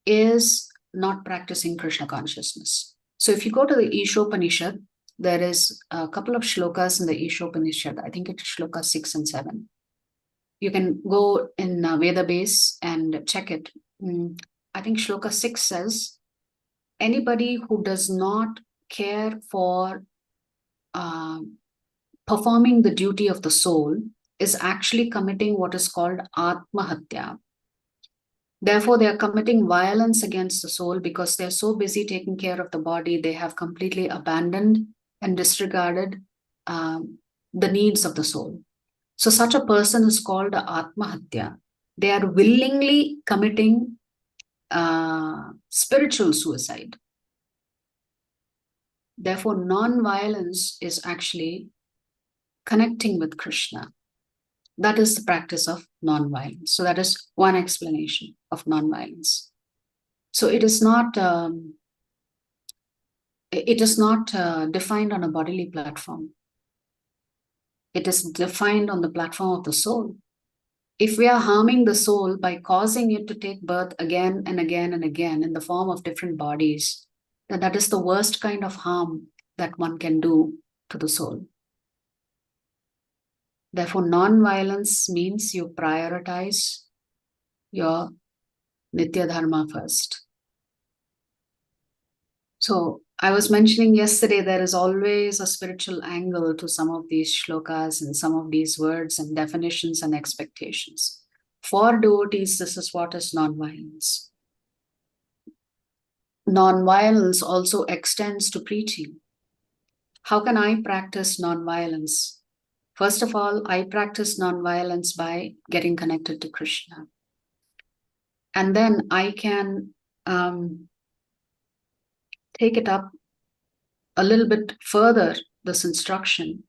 is not practicing Krishna consciousness. So if you go to the Ishopanishad, there is a couple of shlokas in the Ishopanishad. I think it's shloka 6 and 7. You can go in Veda base and check it. I think Shloka 6 says, anybody who does not care for performing the duty of the soul is actually committing what is called Atmahatya. Therefore, they are committing violence against the soul because they're so busy taking care of the body, they have completely abandoned and disregarded the needs of the soul. So such a person is called Atmahatya. They are willingly committing spiritual suicide. Therefore, non-violence is actually connecting with Krishna. That is the practice of non-violence. So that is one explanation of non-violence. So it is not defined on a bodily platform. It is defined on the platform of the soul. If we are harming the soul by causing it to take birth again and again and again in the form of different bodies, then that is the worst kind of harm that one can do to the soul. Therefore, non-violence means you prioritize your Nitya Dharma first. So I was mentioning yesterday, there is always a spiritual angle to some of these shlokas and some of these words and definitions and expectations. For devotees, this is what is non-violence. Non-violence also extends to preaching. How can I practice non-violence? First of all, I practice non-violence by getting connected to Krishna. And then I can take it up a little bit further, this instruction,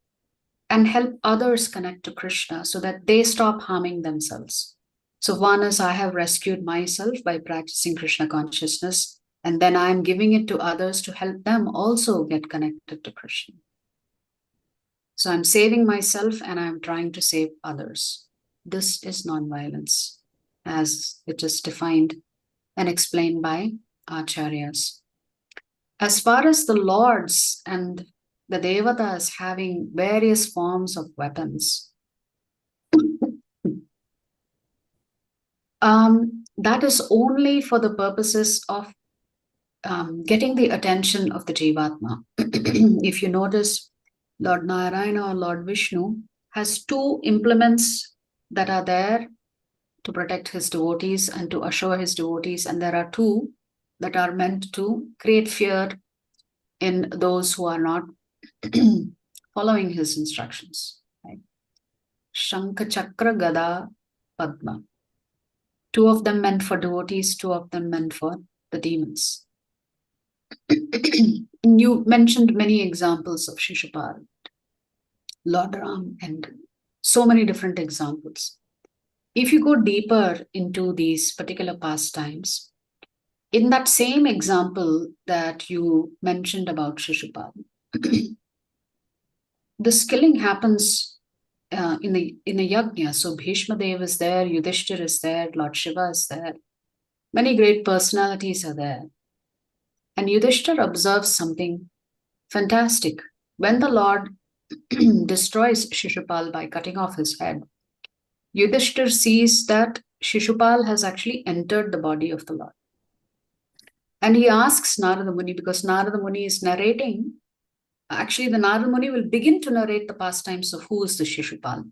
and help others connect to Krishna so that they stop harming themselves. So one is I have rescued myself by practicing Krishna consciousness, and then I'm giving it to others to help them also get connected to Krishna. So I'm saving myself and I'm trying to save others. This is non-violence, as it is defined and explained by acharyas. As far as the lords and the devatas having various forms of weapons, that is only for the purposes of getting the attention of the Jivatma. If you notice, Lord Narayana or Lord Vishnu has two implements that are there to protect his devotees and to assure his devotees, and there are two that are meant to create fear in those who are not following his instructions. Right? Shankha, Chakra, Gada, Padma. Two of them meant for devotees, two of them meant for the demons. You mentioned many examples of Shishupal, Lord Ram, and so many different examples. If you go deeper into these particular pastimes, in that same example that you mentioned about Shishupal, this killing happens in a yajna. So Bhishma Dev is there, Yudhishthir is there, Lord Shiva is there. Many great personalities are there. And Yudhishthir observes something fantastic. When the Lord destroys Shishupal by cutting off his head, Yudhishthir sees that Shishupal has actually entered the body of the Lord. And he asks Narada Muni, because Narada Muni is narrating, actually the Narada Muni will begin to narrate the pastimes of who is the Shishupal.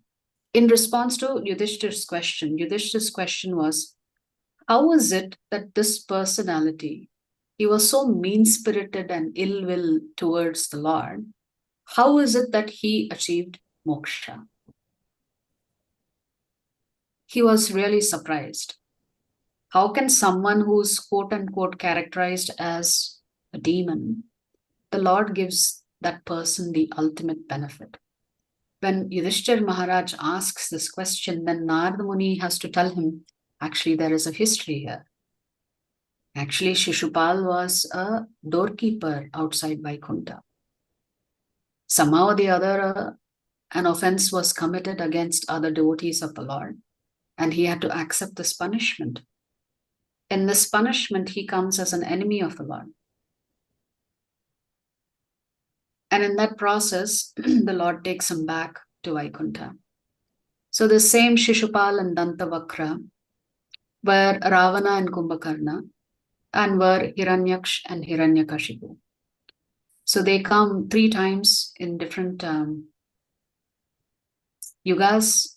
In response to Yudhishthir's question was, how is it that this personality, he was so mean-spirited and ill-will towards the Lord, how is it that he achieved moksha? He was really surprised. How can someone who's quote-unquote characterized as a demon, the Lord gives that person the ultimate benefit? When Yudhishthir Maharaj asks this question, then Narada Muni has to tell him, actually there is a history here. Actually, Shishupal was a doorkeeper outside Vaikuntha. Somehow or the other, an offense was committed against other devotees of the Lord, and he had to accept this punishment. In this punishment, he comes as an enemy of the Lord. And in that process, the Lord takes him back to Vaikuntha. So the same Shishupal and Dantavakra were Ravana and Kumbhakarna. and were Hiranyaksh and Hiranyakashipu. So they come 3 times in different yugas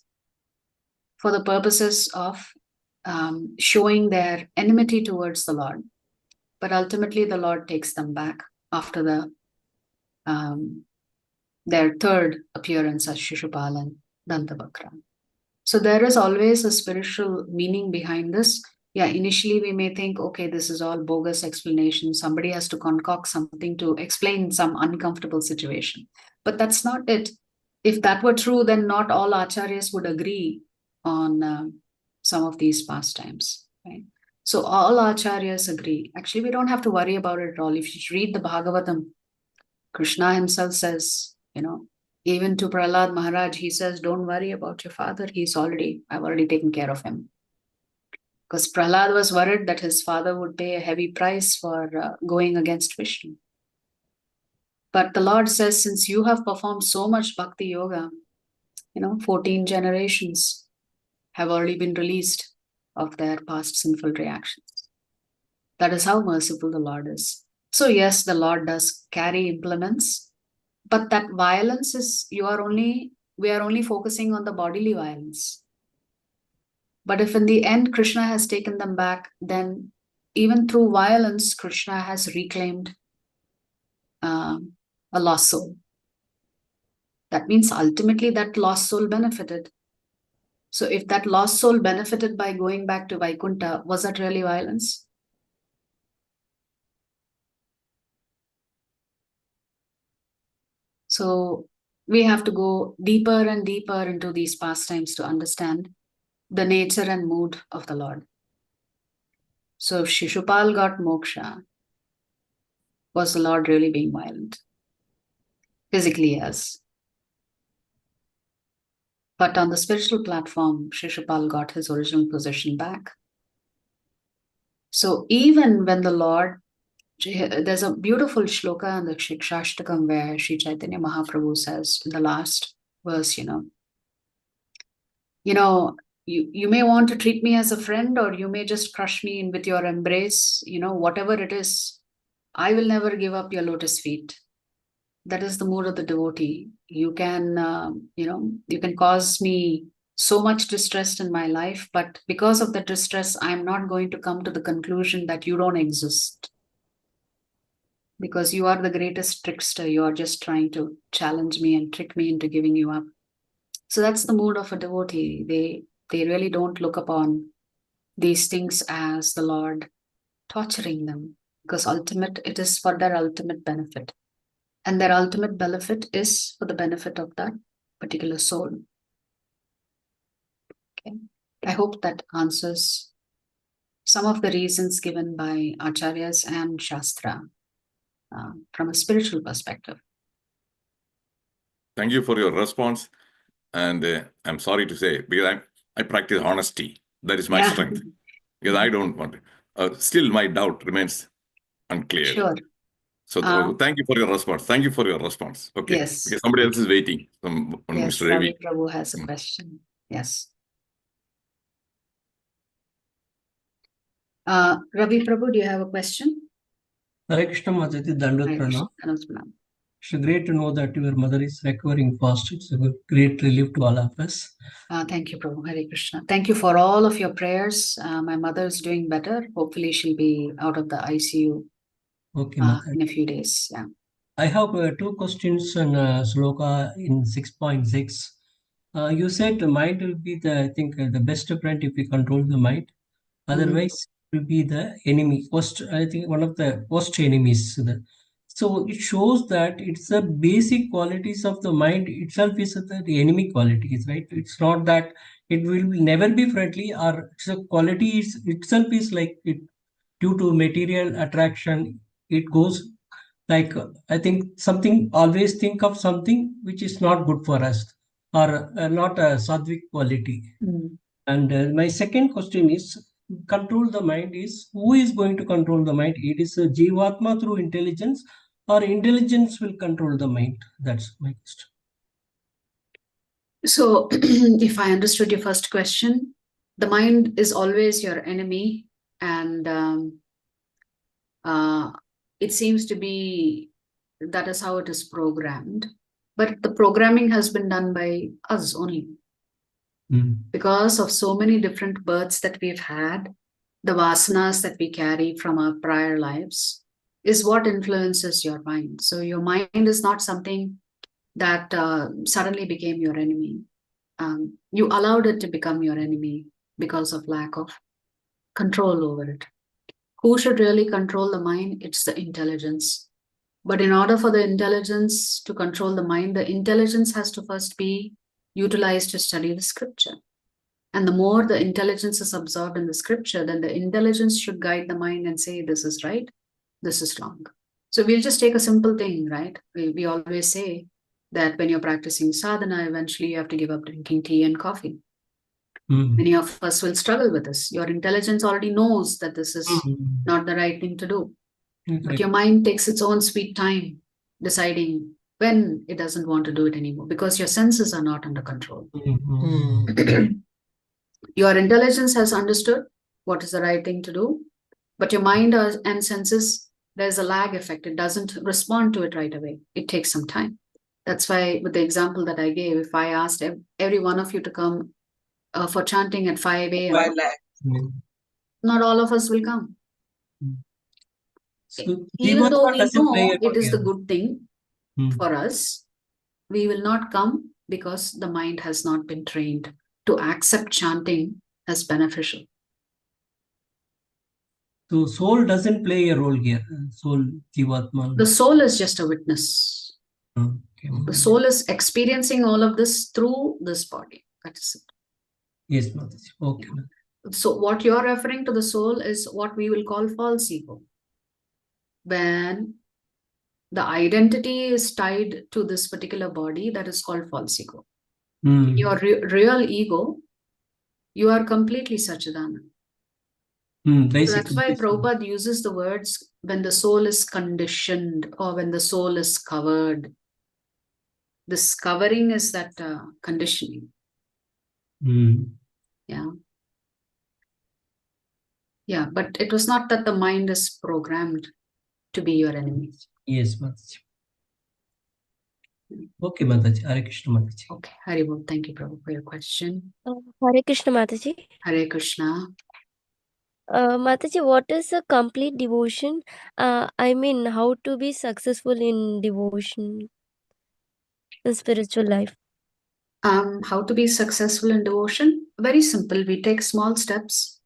for the purposes of showing their enmity towards the Lord. But ultimately, the Lord takes them back after their third appearance as Shishupal and Dantavakra. So there is always a spiritual meaning behind this. Yeah, initially we may think, okay, this is all bogus explanation. Somebody has to concoct something to explain some uncomfortable situation. But that's not it. If that were true, then not all acharyas would agree on some of these pastimes, right? So all acharyas agree. Actually, we don't have to worry about it at all. If you read the Bhagavatam, Krishna himself says, even to Prahlad Maharaj, he says, don't worry about your father. I've already taken care of him. Because Prahlad was worried that his father would pay a heavy price for going against Vishnu. But the Lord says, since you have performed so much bhakti yoga, 14 generations have already been released of their past sinful reactions. That is how merciful the Lord is. So yes, the Lord does carry implements, but that violence is, we are only focusing on the bodily violence. But if in the end Krishna has taken them back, then even through violence, Krishna has reclaimed a lost soul. That means ultimately that lost soul benefited. So if that lost soul benefited by going back to Vaikuntha, was that really violence? So we have to go deeper and deeper into these pastimes to understand the nature and mood of the Lord. So if Shishupal got moksha, was the Lord really being violent? Physically, yes. But on the spiritual platform, Shishupal got his original position back. So even when the Lord, there's a beautiful shloka in the Sikshastakam where Sri Chaitanya Mahaprabhu says in the last verse, you may want to treat me as a friend, or you may just crush me in with your embrace, whatever it is, I will never give up your lotus feet. That is the mood of the devotee. You can, you can cause me so much distress in my life, but because of the distress, I'm not going to come to the conclusion that you don't exist. Because you are the greatest trickster. You are just trying to challenge me and trick me into giving you up. So that's the mood of a devotee. They really don't look upon these things as the Lord torturing them, because it is for their ultimate benefit. And their ultimate benefit is for the benefit of that particular soul. Okay. I hope that answers some of the reasons given by Acharyas and Shastra from a spiritual perspective. Thank you for your response. And I'm sorry to say, because I practice honesty. That is my strength. Because I don't want to. Still, my doubt remains unclear. Sure. So thank you for your response. Thank you for your response. Okay. Yes. Because somebody else is waiting. Yes, Mr. Ravi Prabhu has a question. Yes. Ravi Prabhu, do you have a question? Hare Krishna Mataji, Dandavat Pranam. It's great to know that your mother is recovering fast. It's a great relief to all of us. Thank you, Prabhu. Hare Krishna. Thank you for all of your prayers. My mother is doing better. Hopefully, she'll be out of the ICU in a few days. Yeah. I have 2 questions on Sloka in 6.6. You said the mind will be the best friend if we control the mind. Otherwise, it will be the enemy. One of the worst enemies. So it shows that it's the basic qualities of the mind itself is the enemy qualities, right? It's not that it will never be friendly, or it's a quality itself is like it due to material attraction. It goes like always think of something which is not good for us, or not a sadhvic quality. And my second question is, control the mind is, who is going to control the mind? It is a Jivatma through intelligence, or intelligence will control the mind? That's my question. So if I understood your first question, the mind is always your enemy, and It seems to be that is how it is programmed. But the programming has been done by us only. Because of so many different births that we've had, the vasanas that we carry from our prior lives is what influences your mind. So your mind is not something that suddenly became your enemy. You allowed it to become your enemy because of lack of control over it. Who should really control the mind? It's the intelligence. But in order for the intelligence to control the mind, the intelligence has to first be utilized to study the scripture. And the more the intelligence is absorbed in the scripture, then the intelligence should guide the mind and say, this is right, this is wrong. So we'll just take a simple thing, right? We always say that when you're practicing sadhana, eventually you have to give up drinking tea and coffee. Many of us will struggle with this. Your intelligence already knows that this is not the right thing to do. But your mind takes its own sweet time deciding when it doesn't want to do it anymore, because your senses are not under control. Your intelligence has understood what is the right thing to do, but your mind and senses, there's a lag effect. It doesn't respond to it right away. It takes some time. That's why with the example that I gave, if I asked every one of you to come for chanting at 5 a.m., not all of us will come. So even though we know it is the the good thing for us, we will not come because the mind has not been trained to accept chanting as beneficial. So soul doesn't play a role here. Soul, Jivatma. The soul is just a witness. Okay. The soul is experiencing all of this through this body. That is it. Yes, Mataji. Okay. So what you're referring to the soul is what we will call false ego. When the identity is tied to this particular body, that is called false ego. Your real ego, you are completely Satchidana. So that's why Prabhupada uses the words when the soul is conditioned or when the soul is covered. This covering is that conditioning. Yeah. Yeah, but it was not that the mind is programmed to be your enemy. Yes, Mataji. Okay, Mataji. Hare Krishna, Mataji. Okay, Haribol. Thank you, Prabhu, for your question. Hare Krishna, Mataji. Hare Krishna. Mataji, what is a complete devotion? I mean, how to be successful in devotion, in spiritual life? How to be successful in devotion? Very simple. We take small steps.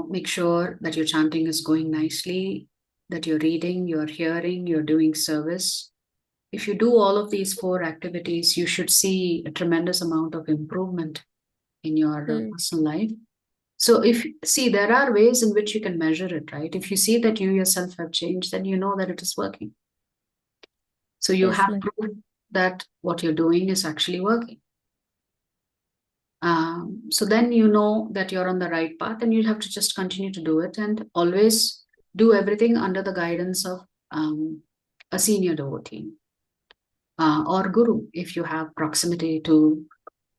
Make sure that your chanting is going nicely, that you're reading, you're hearing, you're doing service. If you do all of these 4 activities, you should see a tremendous amount of improvement in your personal life. So there are ways in which you can measure it, right? If you see that you yourself have changed, then you know that it is working. So you have proof that what you're doing is actually working. So then you know that you're on the right path, and you'll have to just continue to do it and always do everything under the guidance of a senior devotee or guru. If you have proximity to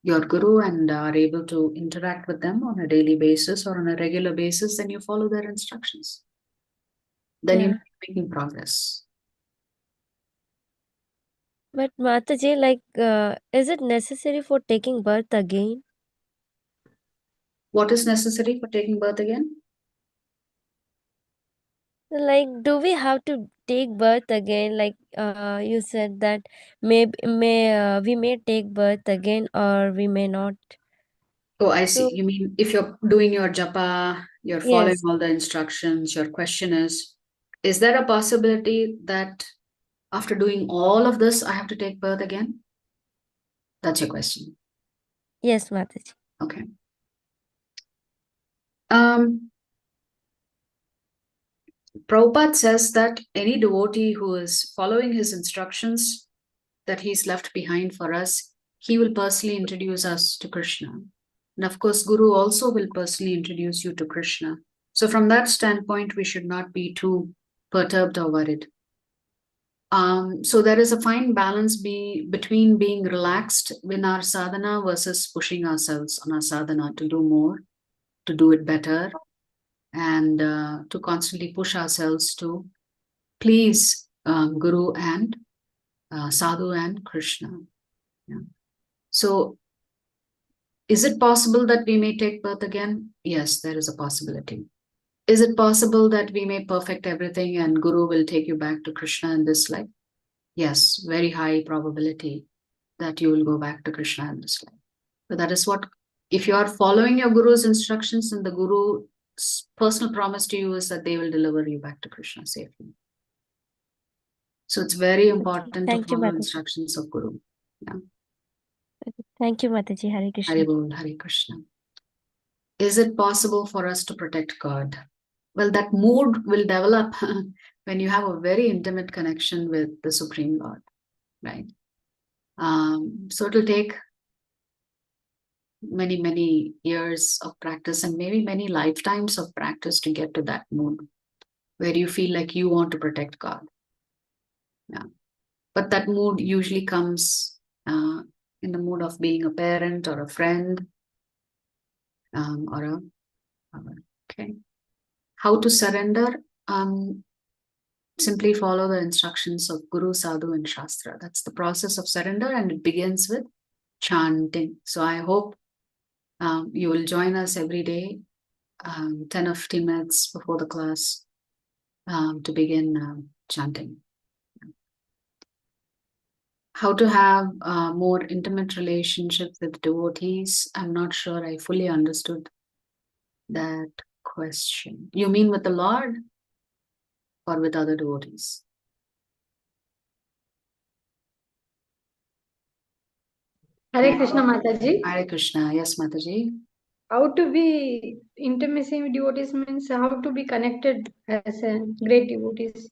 your guru and are able to interact with them on a daily basis or on a regular basis, then you follow their instructions. Then you're making progress. But Mataji, is it necessary for taking birth again? What is necessary for taking birth again? Do we have to take birth again? You said that we may take birth again or we may not. Oh, I see. You mean if you're doing your japa, you're following Yes. all the instructions, your question is there a possibility that after doing all of this, I have to take birth again? That's your question. Yes, Mataji. Okay. Prabhupada says that any devotee who is following his instructions that he's left behind for us, he will personally introduce us to Krishna. And of course, Guru also will personally introduce you to Krishna. So from that standpoint, we should not be too perturbed or worried. So there is a fine balance between being relaxed in our sadhana versus pushing ourselves on our sadhana to do more, to do it better. and to constantly push ourselves to please Guru and Sadhu and Krishna. Yeah. So, is it possible that we may take birth again? Yes, there is a possibility. Is it possible that we may perfect everything and Guru will take you back to Krishna in this life? Yes, very high probability that you will go back to Krishna in this life. But that is what, if you are following your Guru's instructions, and the Guru's personal promise to you is that they will deliver you back to Krishna safely. So it's very important to Thank you, follow Mataji. instructions of Guru. Yeah. Thank you, Mataji. Hare Krishna. Hare Bol, Hare Krishna. Is it possible for us to protect God? Well, that mood will develop when you have a very intimate connection with the Supreme Lord, right? So it'll take many, many years of practice and maybe many lifetimes of practice to get to that mood where you feel like you want to protect God. Yeah. But that mood usually comes in the mood of being a parent or a friend, okay. How to surrender? Simply follow the instructions of Guru, Sadhu, and Shastra. That's the process of surrender, and it begins with chanting. So I hope you will join us every day, 10 or 15 minutes before the class, to begin chanting. How to have a more intimate relationship with devotees? I'm not sure I fully understood that question. You mean with the Lord or with other devotees? Hare Krishna, Mataji. Hare Krishna. Yes, Mataji. How to be intimacy with devotees means how to be connected as a great devotees.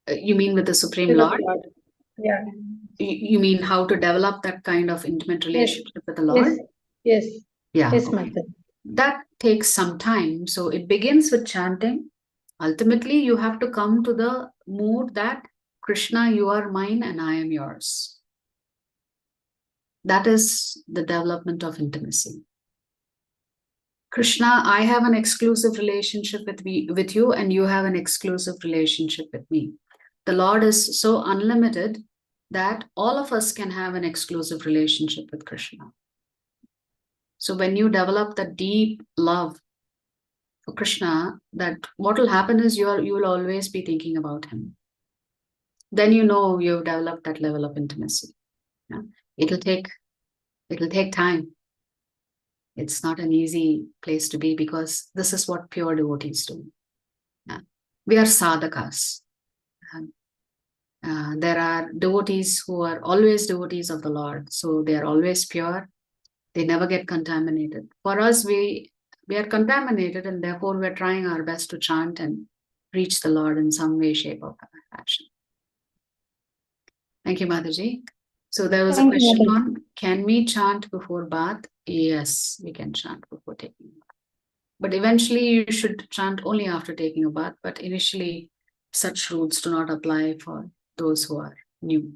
You mean with the Supreme To the Lord? Lord. Yeah. You mean how to develop that kind of intimate relationship with the Lord? Yes. Yes. Yeah. Yes, Okay. Mataji. That takes some time. So it begins with chanting. Ultimately, you have to come to the mood that Krishna, you are mine and I am yours. That is the development of intimacy. Krishna, I have an exclusive relationship with you, and you have an exclusive relationship with me. The Lord is so unlimited that all of us can have an exclusive relationship with Krishna. So when you develop that deep love for Krishna, that what will happen is you will always be thinking about him. Then you know you've developed that level of intimacy. Yeah? It'll take time. It's not an easy place to be, because this is what pure devotees do. Yeah. We are sadhakas. There are devotees who are always devotees of the Lord. So they are always pure. They never get contaminated. For us, we are contaminated, and therefore we're trying our best to chant and reach the Lord in some way, shape, or fashion. Thank you, Mataji. So there was a question on, can we chant before bath? Yes, we can chant before taking a bath. But eventually you should chant only after taking a bath. But initially, such rules do not apply for those who are new.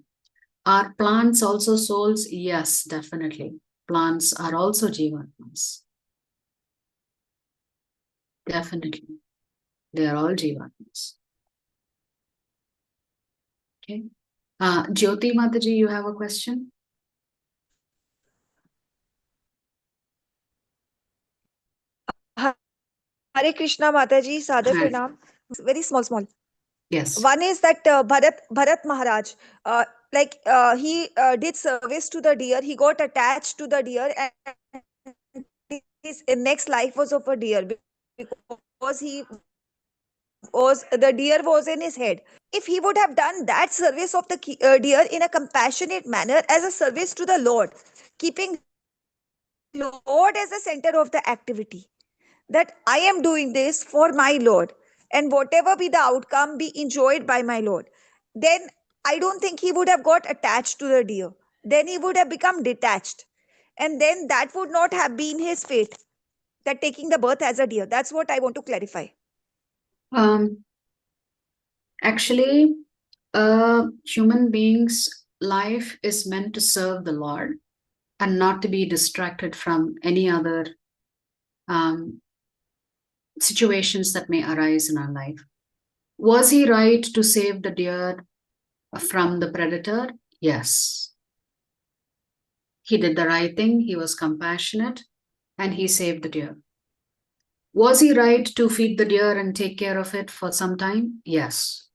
Are plants also souls? Yes, definitely. Plants are also jivatmas. Definitely. They are all jivatmas. Okay. Jyoti Mataji, you have a question? Hare Krishna, Mataji, Sadhu Hi. Pranam. Very small. Yes. One is that Bharat Maharaj, he did service to the deer. He got attached to the deer, and his next life was of a deer, because the deer was in his head. If he would have done that service of the deer in a compassionate manner as a service to the Lord, keeping Lord as the center of the activity, that I am doing this for my Lord, and whatever be the outcome, be enjoyed by my Lord, then I don't think he would have got attached to the deer. Then he would have become detached. And then that would not have been his fate, that taking the birth as a deer. That's what I want to clarify. Actually, a human being's life is meant to serve the Lord and not to be distracted from any other situations that may arise in our life. Was he right to save the deer from the predator? Yes. He did the right thing. He was compassionate and he saved the deer. Was he right to feed the deer and take care of it for some time? Yes.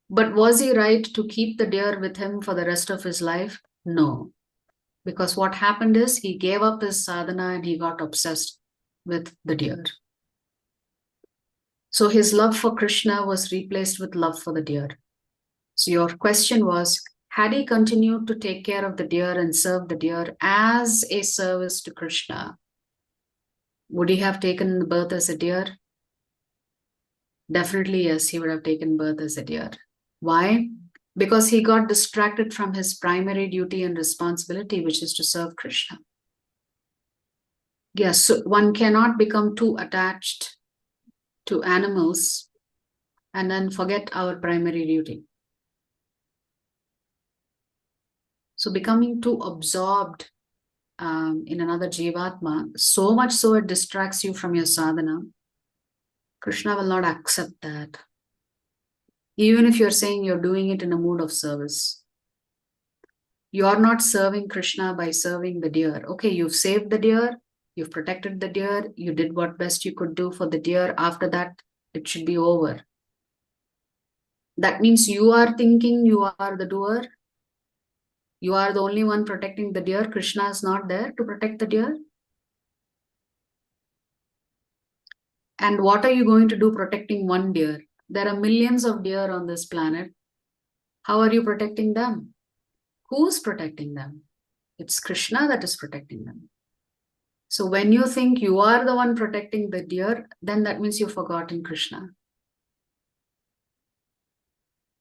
But was he right to keep the deer with him for the rest of his life? No. Because what happened is he gave up his sadhana and he got obsessed with the deer. So his love for Krishna was replaced with love for the deer. So your question was, had he continued to take care of the deer and serve the deer as a service to Krishna, would he have taken birth as a deer? Definitely yes, he would have taken birth as a deer. Why? Because he got distracted from his primary duty and responsibility, which is to serve Krishna. Yes, so one cannot become too attached to animals and then forget our primary duty. So becoming too absorbed in another Jivatma, so much so it distracts you from your sadhana, Krishna will not accept that. Even if you're saying you're doing it in a mood of service. You're not serving Krishna by serving the deer. Okay, you've saved the deer, you've protected the deer, you did what best you could do for the deer. After that, it should be over. That means you are thinking you are the doer. You are the only one protecting the deer. Krishna is not there to protect the deer. And what are you going to do protecting one deer? There are millions of deer on this planet. How are you protecting them? Who's protecting them? It's Krishna that is protecting them. So when you think you are the one protecting the deer, then that means you've forgotten Krishna.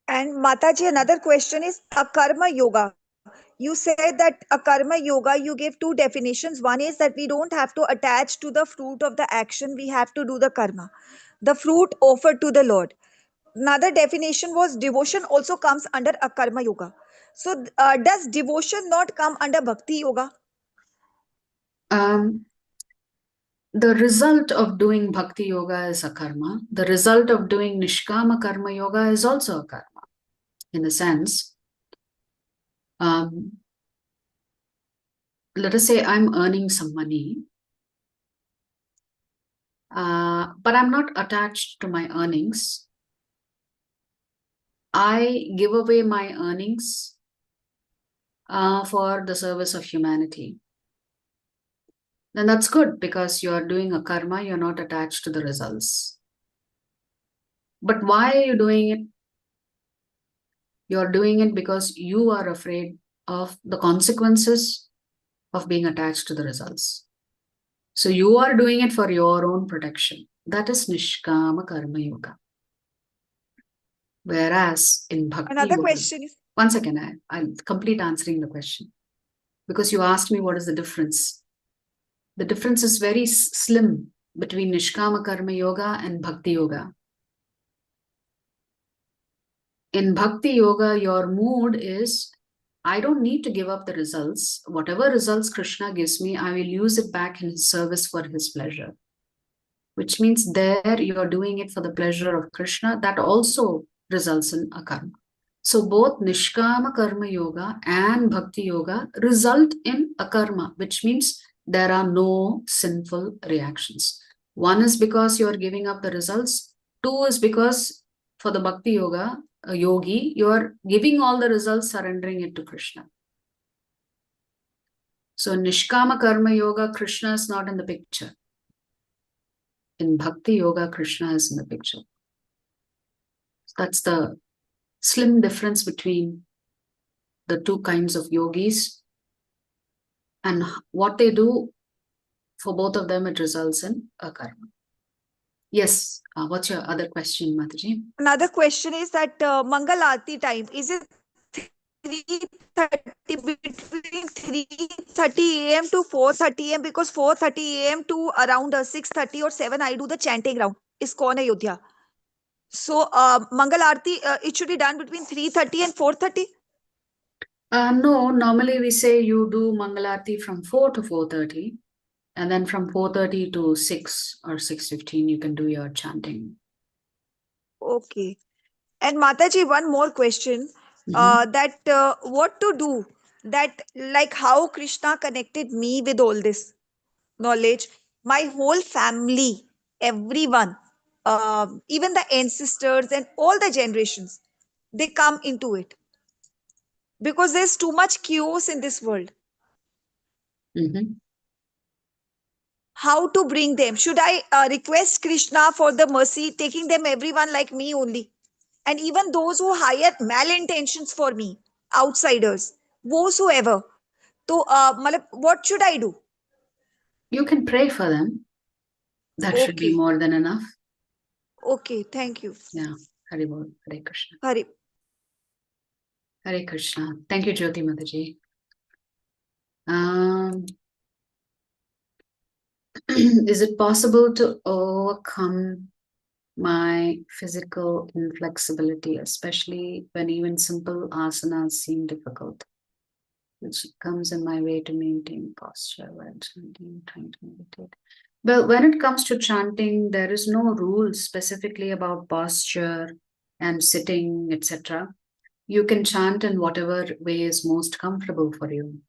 And Mataji, another question is akarma yoga. You said that akarma yoga, you gave two definitions. One is that we don't have to attach to the fruit of the action, we have to do the karma. The fruit offered to the Lord. Another definition was devotion also comes under akarma yoga. So does devotion not come under bhakti yoga? The result of doing bhakti yoga is a karma. The result of doing nishkama karma yoga is also a karma. In a sense, let us say I'm earning some money, but I'm not attached to my earnings. I give away my earnings for the service of humanity. Then that's good because you're doing a karma, you're not attached to the results. But why are you doing it? You're doing it because you are afraid of the consequences of being attached to the results. So you are doing it for your own protection. That is nishkama karma yoga. Whereas in bhakti Another yoga, question is, one second, I'll complete answering the question. Because you asked me what is the difference. The difference is very slim between nishkama karma yoga and bhakti yoga. In bhakti yoga, your mood is, I don't need to give up the results. Whatever results Krishna gives me, I will use it back in his service for his pleasure. Which means there you're doing it for the pleasure of Krishna. That also results in a karma. So both nishkama karma yoga and bhakti yoga result in a karma, which means there are no sinful reactions. One is because you're giving up the results. Two is because for the bhakti yoga, a yogi, you're giving all the results, surrendering it to Krishna. So nishkama karma yoga, Krishna is not in the picture. In bhakti yoga, Krishna is in the picture. That's the slim difference between the two kinds of yogis, and what they do for both of them, it results in a karma. Yes, what's your other question, Mataji? another question is that Mangala Arathi time, is it 3:30 between 3:30 a.m. to 4:30 a.m. because 4:30 a.m. to around 6:30 or 7 I do the chanting round. ISKCON Ayodhya. So Mangala Arati, it should be done between 3:30 and 4:30. No, normally we say you do Mangalarti from 4 to 4:30. And then from 4:30 to 6 or 6:15, you can do your chanting. Okay. And Mataji, one more question. Mhm. What to do? That like how Krishna connected me with all this knowledge, my whole family, everyone, even the ancestors and all the generations, they come into it because there's too much chaos in this world. Mhm. How to bring them? Should I request Krishna for the mercy, taking them everyone like me only? And even those who hire malintentions for me, outsiders, whosoever. So, what should I do? You can pray for them. That should be Okay, more than enough. okay, thank you. Yeah. Hari Bol, Hare Krishna. Hari. Hare Krishna. Thank you, Jyoti Mataji. Is it possible to overcome my physical inflexibility, especially when even simple asanas seem difficult, which comes in my way to maintain posture while chanting, trying to meditate? Well, when it comes to chanting, there is no rule specifically about posture and sitting, etc. You can chant in whatever way is most comfortable for you.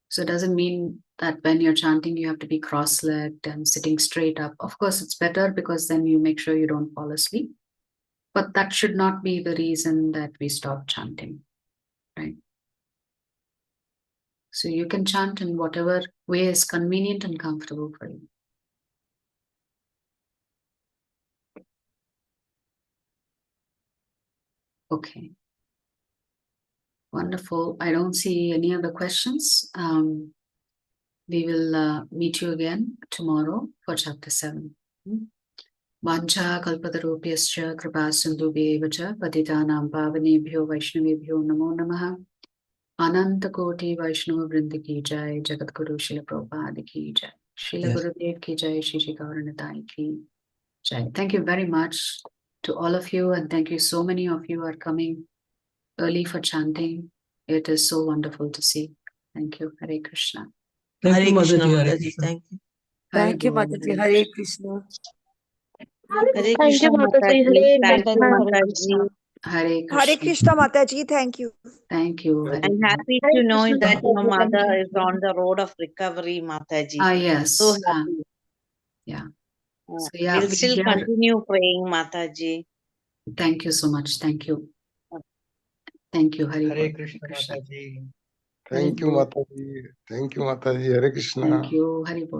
So it doesn't mean that when you're chanting, you have to be cross-legged and sitting straight up. Of course, it's better because then you make sure you don't fall asleep. But that should not be the reason that we stop chanting, right? So you can chant in whatever way is convenient and comfortable for you. Okay. Wonderful. I don't see any other questions. We will meet you again tomorrow for chapter 7. Vancha kalpatarupyascha kripa sindhubheva cha patitanam pavanebhyo vaishnavebhyo namo namaha. Ananta Koti Vaishnava Vrinda ki jai, Jagat Guru Srila Prabhupada ki jai, Srila Yes. Gurudev ki jai, Shri Shri Gauranitai ki jai. Thank you very much to all of you, and thank you, so many of you are coming early for chanting. It is so wonderful to see. Thank you. Hare Krishna. Thank Hare you, Krishna, Mataji. Hare Mataji. Krishna. Thank you. Hare Thank you, Bol, Mataji. Hare Hare Krishna. Krishna. Hare Thank you, Krishna Mataji. Mataji. Hare Thank you, Krishna. Hare Krishna. Mataji. Hare Hare Krishna. Krishna Mataji, thank you. Thank you. Hare I'm Bol. happy Hare to know Krishna, that your Mataji. Thank mother you. is on the road of recovery, Mataji. Ah, yes. So happy. Yeah. So yeah, We'll we still hear. continue praying, Mataji. Thank you so much. Thank you. Thank you. Hare Hare Bol, Krishna Mataji. Hare Thank you, Bol. Mataji. Thank you, Mataji. Hare Krishna. Thank you. Hare Bol.